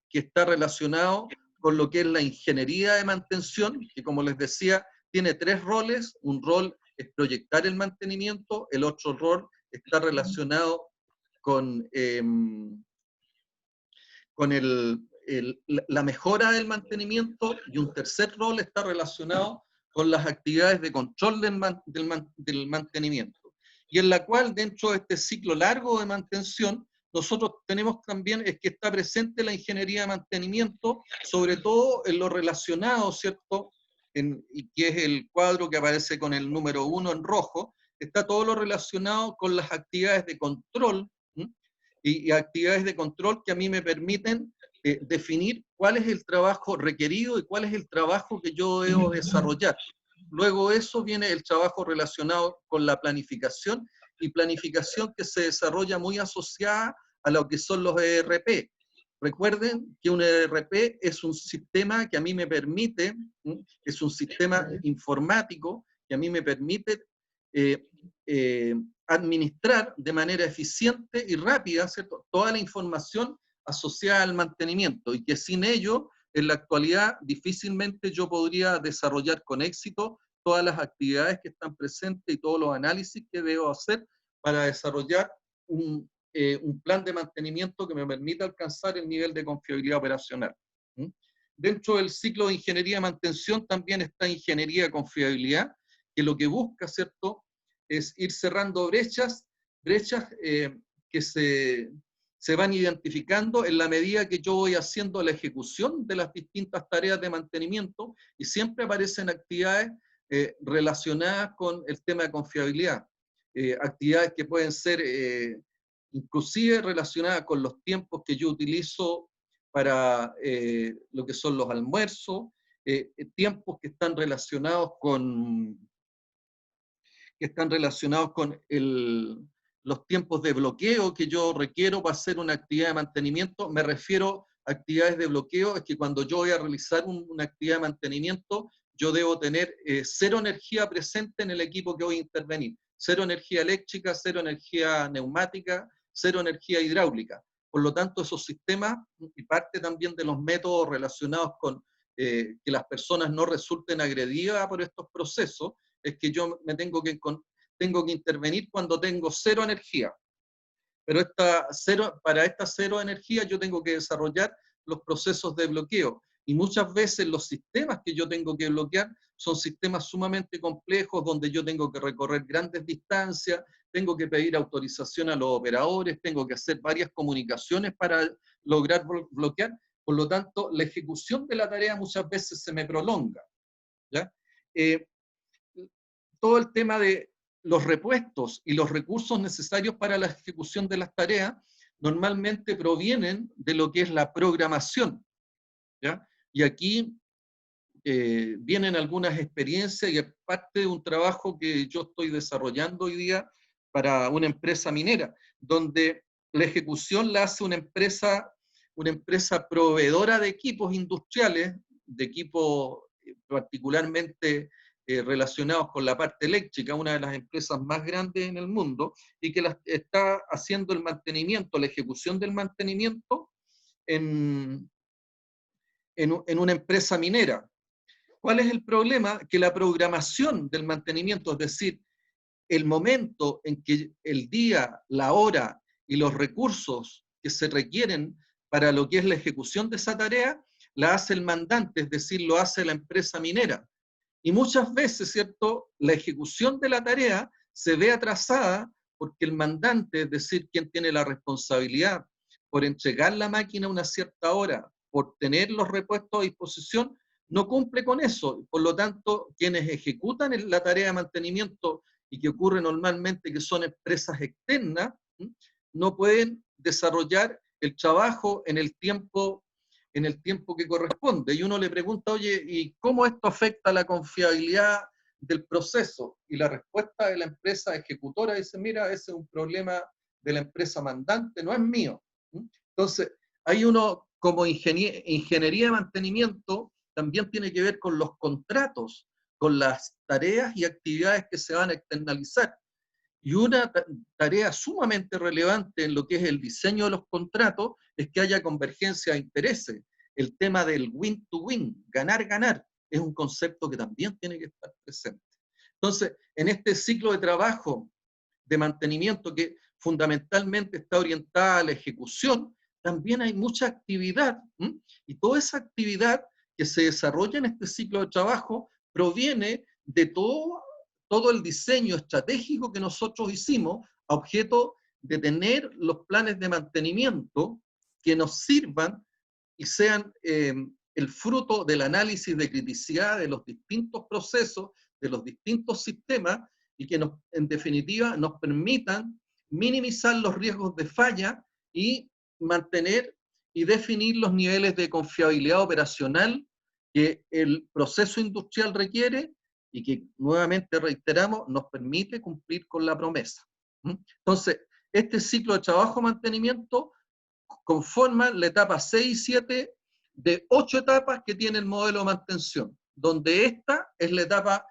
que está relacionado con lo que es la ingeniería de mantención, que como les decía, tiene 3 roles. Un rol es proyectar el mantenimiento, el otro rol está relacionado con la mejora del mantenimiento, y un tercer rol está relacionado con las actividades de control del mantenimiento, y en la cual dentro de este ciclo largo de mantención nosotros tenemos también es que está presente la ingeniería de mantenimiento, sobre todo en lo relacionado, ¿cierto?, y que es el cuadro que aparece con el número 1 en rojo, está todo lo relacionado con las actividades de control, y actividades de control que a mí me permiten definir cuál es el trabajo requerido y cuál es el trabajo que yo debo desarrollar. Luego de eso viene el trabajo relacionado con la planificación, y planificación que se desarrolla muy asociada a lo que son los ERP. Recuerden que un ERP es un sistema que a mí me permite, es un sistema informático que a mí me permite administrar de manera eficiente y rápida, ¿cierto?, toda la información asociada al mantenimiento, y que sin ello, en la actualidad, difícilmente yo podría desarrollar con éxito todas las actividades que están presentes y todos los análisis que debo hacer para desarrollar un plan de mantenimiento que me permita alcanzar el nivel de confiabilidad operacional. Dentro del ciclo de ingeniería de mantención también está ingeniería de confiabilidad, que lo que busca, ¿cierto?, es ir cerrando brechas que se van identificando en la medida que yo voy haciendo la ejecución de las distintas tareas de mantenimiento, y siempre aparecen actividades relacionadas con el tema de confiabilidad. Actividades que pueden ser inclusive relacionadas con los tiempos que yo utilizo para lo que son los almuerzos, tiempos que están relacionados con los tiempos de bloqueo que yo requiero para hacer una actividad de mantenimiento. Me refiero a actividades de bloqueo, es que cuando yo voy a realizar una actividad de mantenimiento, yo debo tener 0 energía presente en el equipo que voy a intervenir. 0 energía eléctrica, 0 energía neumática, 0 energía hidráulica. Por lo tanto, esos sistemas, y parte también de los métodos relacionados con que las personas no resulten agredidas por estos procesos, es que yo tengo que intervenir cuando tengo 0 energía. Pero para esta 0 energía yo tengo que desarrollar los procesos de bloqueo. Y muchas veces los sistemas que yo tengo que bloquear son sistemas sumamente complejos, donde yo tengo que recorrer grandes distancias, tengo que pedir autorización a los operadores, tengo que hacer varias comunicaciones para lograr bloquear. Por lo tanto, la ejecución de la tarea muchas veces se me prolonga, ¿ya? Todo el tema de los repuestos y los recursos necesarios para la ejecución de las tareas normalmente provienen de lo que es la programación, ¿ya? Y aquí vienen algunas experiencias, y es parte de un trabajo que yo estoy desarrollando hoy día para una empresa minera, donde la ejecución la hace una empresa proveedora de equipos industriales, de equipos particularmente relacionados con la parte eléctrica, una de las empresas más grandes en el mundo, y que está haciendo el mantenimiento, la ejecución del mantenimiento en una empresa minera. ¿Cuál es el problema? Que la programación del mantenimiento, es decir, el momento en que el día, la hora y los recursos que se requieren para lo que es la ejecución de esa tarea, la hace el mandante, es decir, lo hace la empresa minera. Y muchas veces, ¿cierto?, la ejecución de la tarea se ve atrasada porque el mandante, es decir, quien tiene la responsabilidad por entregar la máquina a una cierta hora, por tener los repuestos a disposición, no cumple con eso. Por lo tanto, quienes ejecutan la tarea de mantenimiento y que ocurre normalmente que son empresas externas, no pueden desarrollar el trabajo en el tiempo que corresponde. Y uno le pregunta, oye, ¿y cómo esto afecta la confiabilidad del proceso? Y la respuesta de la empresa ejecutora dice, mira, ese es un problema de la empresa mandante, no es mío. Entonces, hay uno, como ingeniería de mantenimiento, también tiene que ver con los contratos, con las tareas y actividades que se van a externalizar. Y una tarea sumamente relevante en lo que es el diseño de los contratos es que haya convergencia de intereses. El tema del win to win, ganar, ganar, es un concepto que también tiene que estar presente. Entonces, en este ciclo de trabajo de mantenimiento que fundamentalmente está orientada a la ejecución, también hay mucha actividad, y toda esa actividad que se desarrolla en este ciclo de trabajo proviene de todo el diseño estratégico que nosotros hicimos a objeto de tener los planes de mantenimiento que nos sirvan y sean el fruto del análisis de criticidad de los distintos procesos, de los distintos sistemas, y que en definitiva nos permitan minimizar los riesgos de falla y mantener y definir los niveles de confiabilidad operacional que el proceso industrial requiere y que, nuevamente reiteramos, nos permite cumplir con la promesa. Entonces, este ciclo de trabajo-mantenimiento conforma la etapa 6 y 7 de 8 etapas que tiene el modelo de mantención, donde esta es la etapa,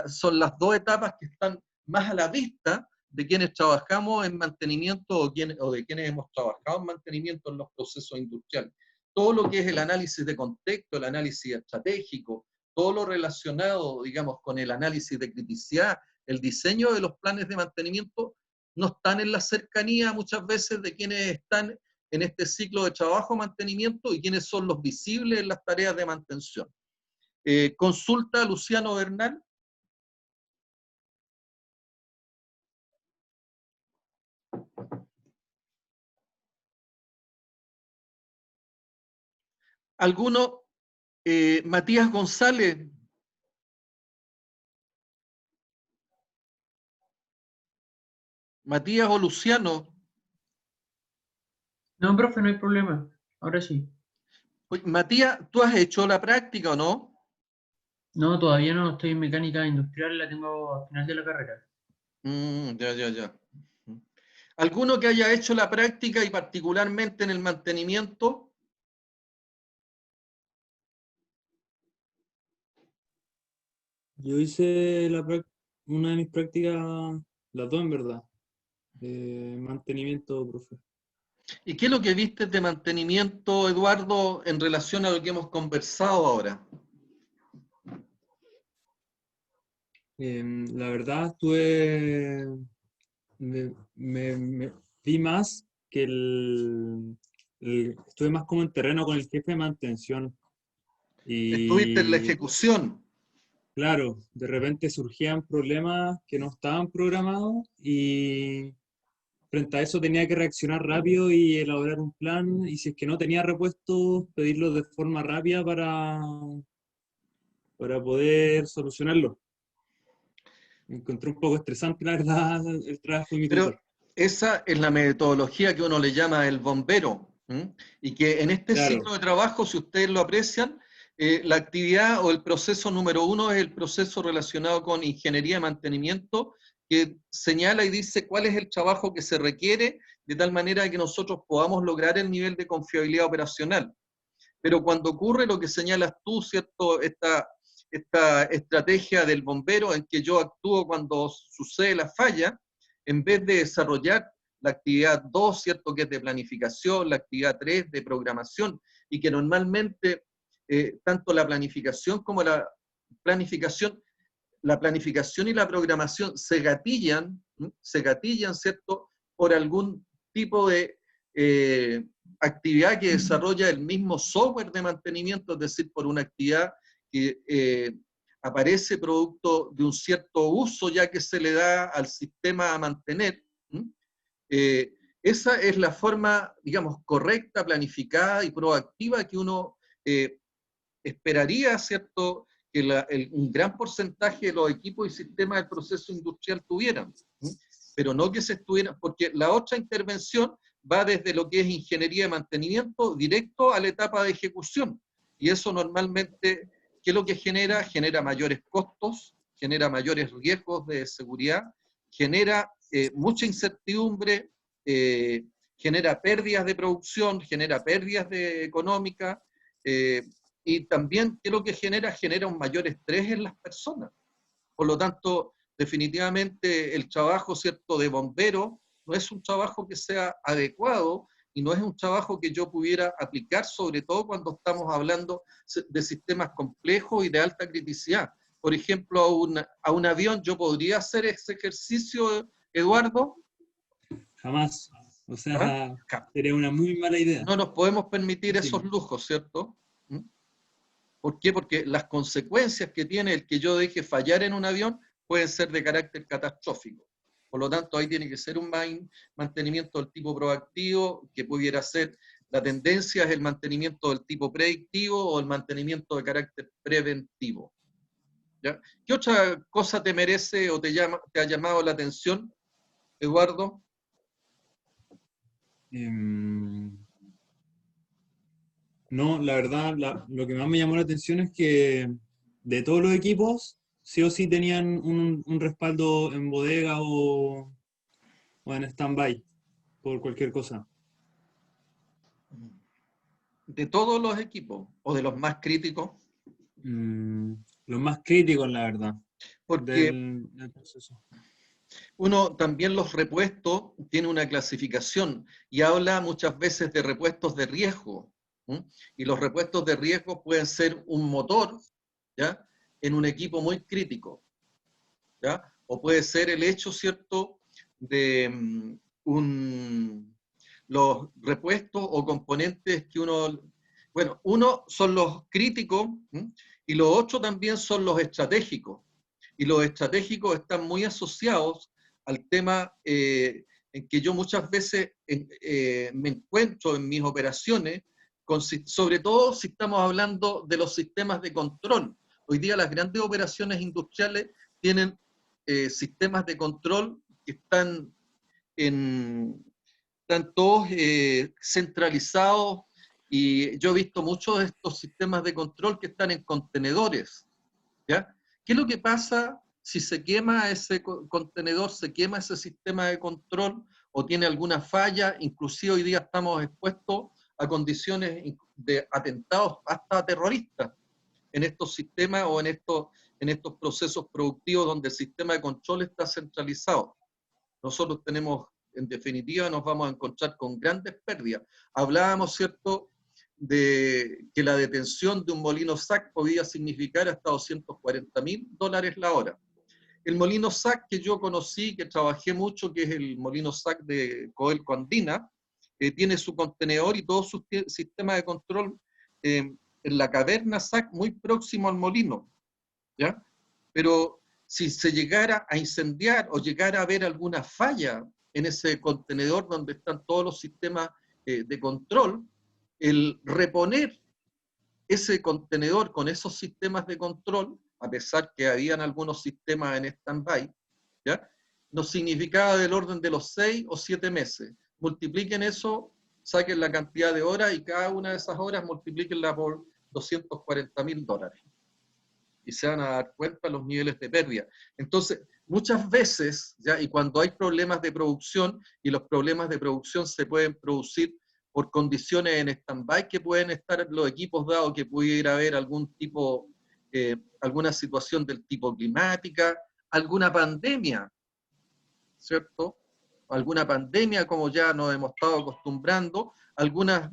son las 2 etapas que están más a la vista de quienes trabajamos en mantenimiento o de quienes hemos trabajado en mantenimiento en los procesos industriales. Todo lo que es el análisis de contexto, el análisis estratégico, todo lo relacionado, digamos, con el análisis de criticidad, el diseño de los planes de mantenimiento, no están en la cercanía muchas veces de quienes están en este ciclo de trabajo-mantenimiento y quienes son los visibles en las tareas de mantención. Consulta Luciano Bernal. ¿Alguno? Matías González. Matías o Luciano. No, profe, no hay problema. Ahora sí. Oye, Matías, ¿tú has hecho la práctica o no? No, todavía no, estoy en mecánica industrial, la tengo al final de la carrera. Ya. ¿Alguno que haya hecho la práctica y particularmente en el mantenimiento? Yo hice una de mis prácticas, las dos en verdad, mantenimiento, profe. ¿Y qué es lo que viste de mantenimiento, Eduardo, en relación a lo que hemos conversado ahora? La verdad, me vi más que estuve más como en terreno con el jefe de mantención. Estuviste en la ejecución. Claro, de repente surgían problemas que no estaban programados y frente a eso tenía que reaccionar rápido y elaborar un plan, y si es que no tenía repuestos, pedirlo de forma rápida para poder solucionarlo. Me encontré un poco estresante, la verdad, el trabajo de mi tutor. Pero esa es la metodología que uno le llama el bombero, y que en este ciclo de trabajo, si ustedes lo aprecian, la actividad o el proceso número 1 es el proceso relacionado con ingeniería de mantenimiento, que señala y dice cuál es el trabajo que se requiere, de tal manera que nosotros podamos lograr el nivel de confiabilidad operacional. Pero cuando ocurre lo que señalas tú, ¿cierto? Esta estrategia del bombero en que yo actúo cuando sucede la falla, en vez de desarrollar la actividad 2, ¿cierto? Que es de planificación, la actividad 3 de programación, y que normalmente tanto la planificación como la planificación y la programación se gatillan, ¿cierto? Por algún tipo de actividad que desarrolla el mismo software de mantenimiento, es decir, por una actividad que aparece producto de un cierto uso ya que se le da al sistema a mantener. Esa es la forma, digamos, correcta, planificada y proactiva que uno esperaría, ¿cierto?, que un gran porcentaje de los equipos y sistemas del proceso industrial tuvieran, pero no que se estuvieran, porque la otra intervención va desde lo que es ingeniería de mantenimiento directo a la etapa de ejecución, y eso normalmente, ¿qué es lo que genera? Genera mayores costos, genera mayores riesgos de seguridad, genera mucha incertidumbre, genera pérdidas de producción, genera pérdidas económicas, y también, ¿qué es lo que genera? Genera un mayor estrés en las personas. Por lo tanto, definitivamente el trabajo, ¿cierto?, de bombero no es un trabajo que sea adecuado y no es un trabajo que yo pudiera aplicar, sobre todo cuando estamos hablando de sistemas complejos y de alta criticidad. Por ejemplo, a un avión, ¿yo podría hacer ese ejercicio, Eduardo? Jamás. O sea, sería una muy mala idea. No nos podemos permitir esos lujos, ¿cierto? ¿Por qué? Porque las consecuencias que tiene el que yo deje fallar en un avión pueden ser de carácter catastrófico. Por lo tanto, ahí tiene que ser un mantenimiento del tipo proactivo, que pudiera ser, la tendencia es el mantenimiento del tipo predictivo o el mantenimiento de carácter preventivo. ¿Ya? ¿Qué otra cosa te merece o te ha llamado la atención, Eduardo? No, la verdad, lo que más me llamó la atención es que de todos los equipos, sí o sí tenían un respaldo en bodega o en stand-by, por cualquier cosa. ¿De todos los equipos o de los más críticos? Los más críticos, la verdad, porque del proceso. Uno también los repuestos tiene una clasificación y habla muchas veces de repuestos de riesgo. Y los repuestos de riesgo pueden ser un motor, ¿ya?, en un equipo muy crítico, ¿ya? O puede ser el hecho, ¿cierto?, de los repuestos o componentes que uno son los críticos y los otros también son los estratégicos. Y los estratégicos están muy asociados al tema en que yo muchas veces me encuentro en mis operaciones, sobre todo si estamos hablando de los sistemas de control. Hoy día las grandes operaciones industriales tienen sistemas de control que están todos centralizados, y yo he visto muchos de estos sistemas de control que están en contenedores, ¿ya? ¿Qué es lo que pasa si se quema ese contenedor, se quema ese sistema de control o tiene alguna falla? Inclusive hoy día estamos expuestos a condiciones de atentados hasta terroristas en estos sistemas o en estos procesos productivos donde el sistema de control está centralizado. Nosotros tenemos, en definitiva, nos vamos a encontrar con grandes pérdidas. Hablábamos, ¿cierto?, de que la detención de un molino SAC podía significar hasta $240.000 la hora. El molino SAC que yo conocí, que trabajé mucho, que es el molino SAC de Codelco Andina, tiene su contenedor y todo su sistema de control en la caverna SAC muy próximo al molino, ¿ya? Pero si se llegara a incendiar o llegara a haber alguna falla en ese contenedor donde están todos los sistemas de control, el reponer ese contenedor con esos sistemas de control, a pesar que habían algunos sistemas en stand-by, ¿ya?, nos significaba del orden de los 6 o 7 meses. Multipliquen eso, saquen la cantidad de horas y cada una de esas horas multiplíquenla por $240.000. Y se van a dar cuenta los niveles de pérdida. Entonces, muchas veces, ¿ya?, y cuando hay problemas de producción, y los problemas de producción se pueden producir por condiciones en stand-by que pueden estar los equipos dados, que pudiera haber algún tipo, alguna situación del tipo climática, alguna pandemia, ¿cierto? Alguna pandemia, como ya nos hemos estado acostumbrando, algunos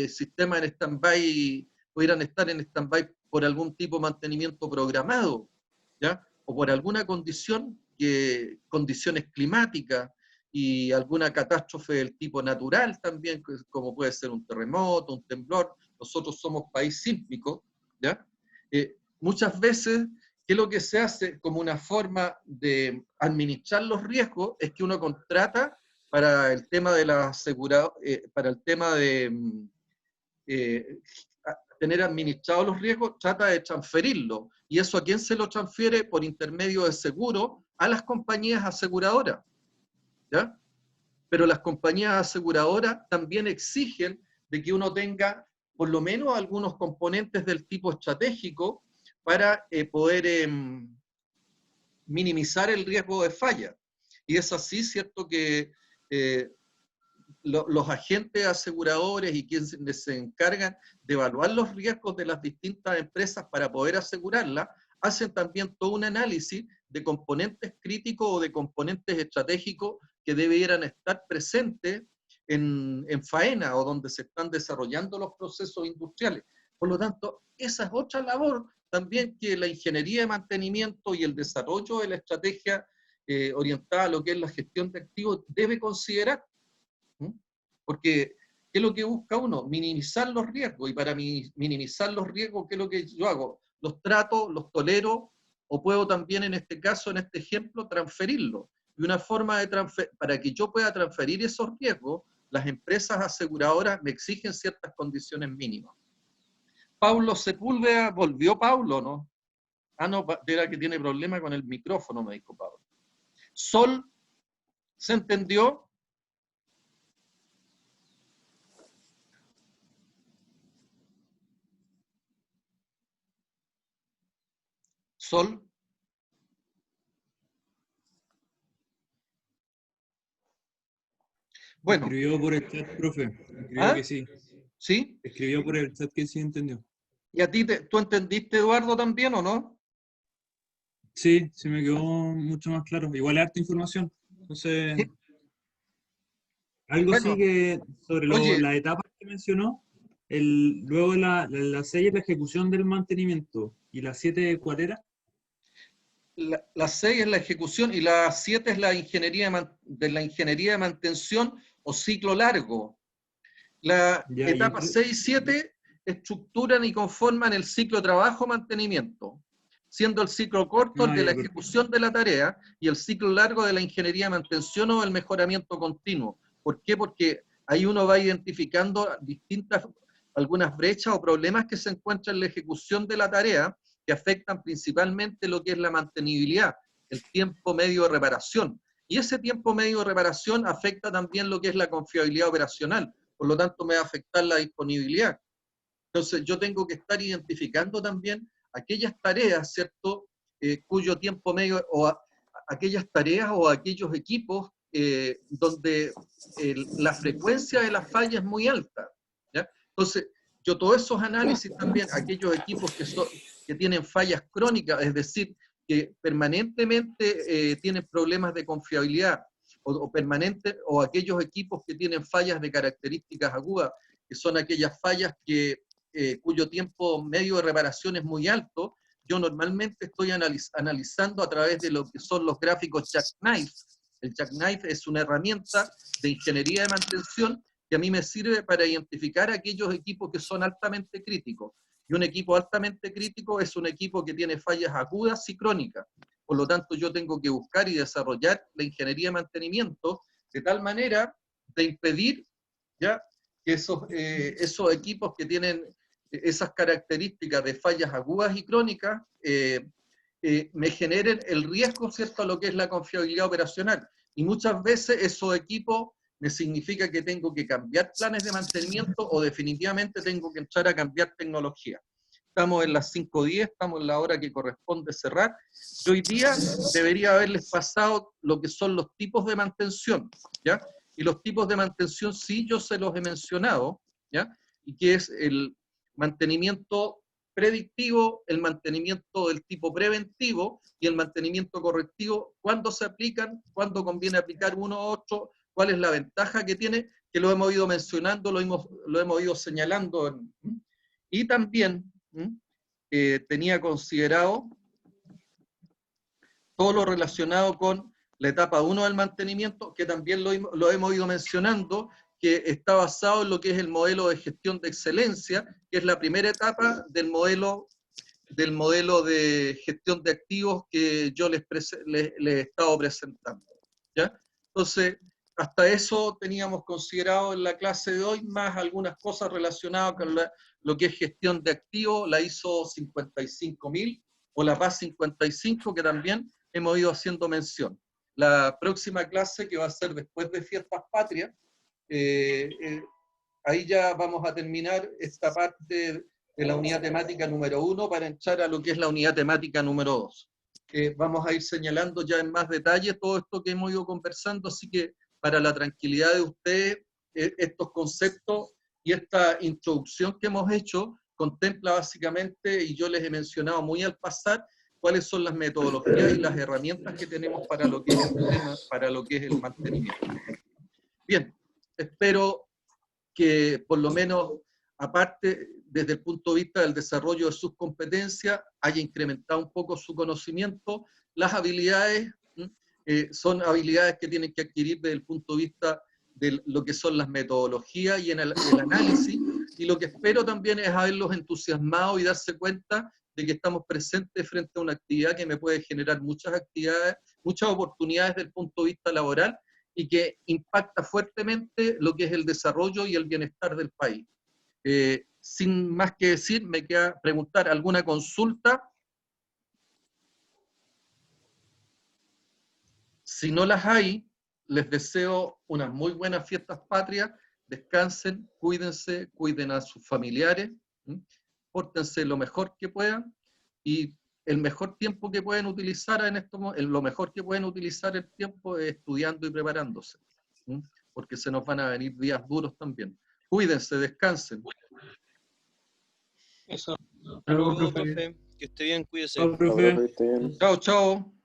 sistemas en stand-by pudieran estar en stand-by por algún tipo de mantenimiento programado, ¿ya?, o por alguna condiciones climáticas, y alguna catástrofe del tipo natural también, como puede ser un terremoto, un temblor. Nosotros somos país sísmico, ¿ya? Muchas veces ¿qué es lo que se hace como una forma de administrar los riesgos? Es que uno contrata para el tema de la para el tema de tener administrados los riesgos, trata de transferirlo. ¿Y eso a quién se lo transfiere? Por intermedio de seguro a las compañías aseguradoras, ¿ya? Pero las compañías aseguradoras también exigen de que uno tenga por lo menos algunos componentes del tipo estratégico para poder minimizar el riesgo de falla. Y es así, ¿cierto?, que los agentes aseguradores y quienes se encargan de evaluar los riesgos de las distintas empresas para poder asegurarlas, hacen también todo un análisis de componentes críticos o de componentes estratégicos que debieran estar presentes en faena o donde se están desarrollando los procesos industriales. Por lo tanto, esa es otra labor también que la ingeniería de mantenimiento y el desarrollo de la estrategia orientada a lo que es la gestión de activos debe considerar. Porque, ¿qué es lo que busca uno? Minimizar los riesgos, y para minimizar los riesgos, ¿qué es lo que yo hago? Los trato, los tolero, o puedo también en este caso, en este ejemplo, transferirlos. Y una forma de para que yo pueda transferir esos riesgos, las empresas aseguradoras me exigen ciertas condiciones mínimas. Paulo Sepúlveda, ¿volvió Paulo, no? Ah, no, era que tiene problema con el micrófono, me dijo Pablo. Sol, ¿se entendió? Sol. Bueno. Escribió por el chat, profe. Escribió ¿Ah? que sí. ¿Sí? Escribió por el chat que sí entendió. ¿Y a ti, tú entendiste, Eduardo, también, o no? Sí, se me quedó mucho más claro. Igual es harta información. Entonces, ¿Sí? Algo Bueno, sí que sobre oye, las etapas que mencionó, luego la 6 es la ejecución del mantenimiento. ¿Y la 7 cuál era? la 6 es la ejecución y la 7 es la ingeniería de mantención o ciclo largo. La Ya, etapa 6 y 7 estructuran y conforman el ciclo de trabajo-mantenimiento, siendo el ciclo corto el de la ejecución de la tarea y el ciclo largo de la ingeniería de mantención o el mejoramiento continuo. ¿Por qué? Porque ahí uno va identificando algunas brechas o problemas que se encuentran en la ejecución de la tarea que afectan principalmente lo que es la mantenibilidad, el tiempo medio de reparación. Y ese tiempo medio de reparación afecta también lo que es la confiabilidad operacional, por lo tanto me va a afectar la disponibilidad. Entonces yo tengo que estar identificando también aquellas tareas, ¿cierto?, cuyo tiempo medio, o aquellas tareas o aquellos equipos donde la frecuencia de la falla es muy alta, ¿ya? Entonces, yo todos esos análisis también, aquellos equipos que tienen fallas crónicas, es decir, que permanentemente tienen problemas de confiabilidad, o aquellos equipos que tienen fallas de características agudas, que son aquellas fallas cuyo tiempo medio de reparación es muy alto, yo normalmente estoy analizando a través de lo que son los gráficos Jackknife. El Jackknife es una herramienta de ingeniería de mantención que a mí me sirve para identificar aquellos equipos que son altamente críticos. Y un equipo altamente crítico es un equipo que tiene fallas agudas y crónicas. Por lo tanto, yo tengo que buscar y desarrollar la ingeniería de mantenimiento de tal manera de impedir, ¿ya?, que esos equipos que tienen esas características de fallas agudas y crónicas me generen el riesgo, ¿cierto?, a lo que es la confiabilidad operacional. Y muchas veces esos equipos me significa que tengo que cambiar planes de mantenimiento o definitivamente tengo que entrar a cambiar tecnología. Estamos en las 5:10, estamos en la hora que corresponde cerrar. Y hoy día debería haberles pasado lo que son los tipos de mantención, ¿ya? Y los tipos de mantención sí yo se los he mencionado, ¿ya? Y que es el mantenimiento predictivo, el mantenimiento del tipo preventivo y el mantenimiento correctivo. ¿Cuándo se aplican? ¿Cuándo conviene aplicar uno u otro? ¿Cuál es la ventaja que tiene? Que lo hemos ido mencionando, lo hemos ido señalando. Y también tenía considerado todo lo relacionado con la etapa 1 del mantenimiento, que también lo hemos ido mencionando, que está basado en lo que es el modelo de gestión de excelencia, que es la primera etapa del modelo del modelo de gestión de activos que yo les he estado presentando, ¿ya? Entonces, hasta eso teníamos considerado en la clase de hoy, más algunas cosas relacionadas con lo que es gestión de activos, la ISO 55000 o la PAS 55, que también hemos ido haciendo mención. La próxima clase, que va a ser después de Fiestas Patrias, ahí ya vamos a terminar esta parte de la unidad temática número 1 para entrar a lo que es la unidad temática número 2. Vamos a ir señalando ya en más detalle todo esto que hemos ido conversando, así que para la tranquilidad de ustedes, estos conceptos y esta introducción que hemos hecho contempla básicamente, y yo les he mencionado muy al pasar, cuáles son las metodologías y las herramientas que tenemos para lo que es el tema, para lo que es el mantenimiento. Bien, espero que por lo menos, aparte, desde el punto de vista del desarrollo de sus competencias, haya incrementado un poco su conocimiento. Las habilidades son habilidades que tienen que adquirir desde el punto de vista de lo que son las metodologías y en el análisis, y lo que espero también es haberlos entusiasmado y darse cuenta de que estamos presentes frente a una actividad que me puede generar muchas actividades, muchas oportunidades desde el punto de vista laboral, y que impacta fuertemente lo que es el desarrollo y el bienestar del país. Sin más que decir, me queda preguntar, ¿alguna consulta? Si no las hay, les deseo unas muy buenas fiestas patrias, descansen, cuídense, cuiden a sus familiares, pórtense lo mejor que puedan, y el mejor tiempo que pueden utilizar lo mejor que pueden utilizar el tiempo es estudiando y preparándose, porque se nos van a venir días duros también. Cuídense, descansen. Eso. Hasta luego, profe. Que esté bien, cuídese. Chao, profe. Chao, chao.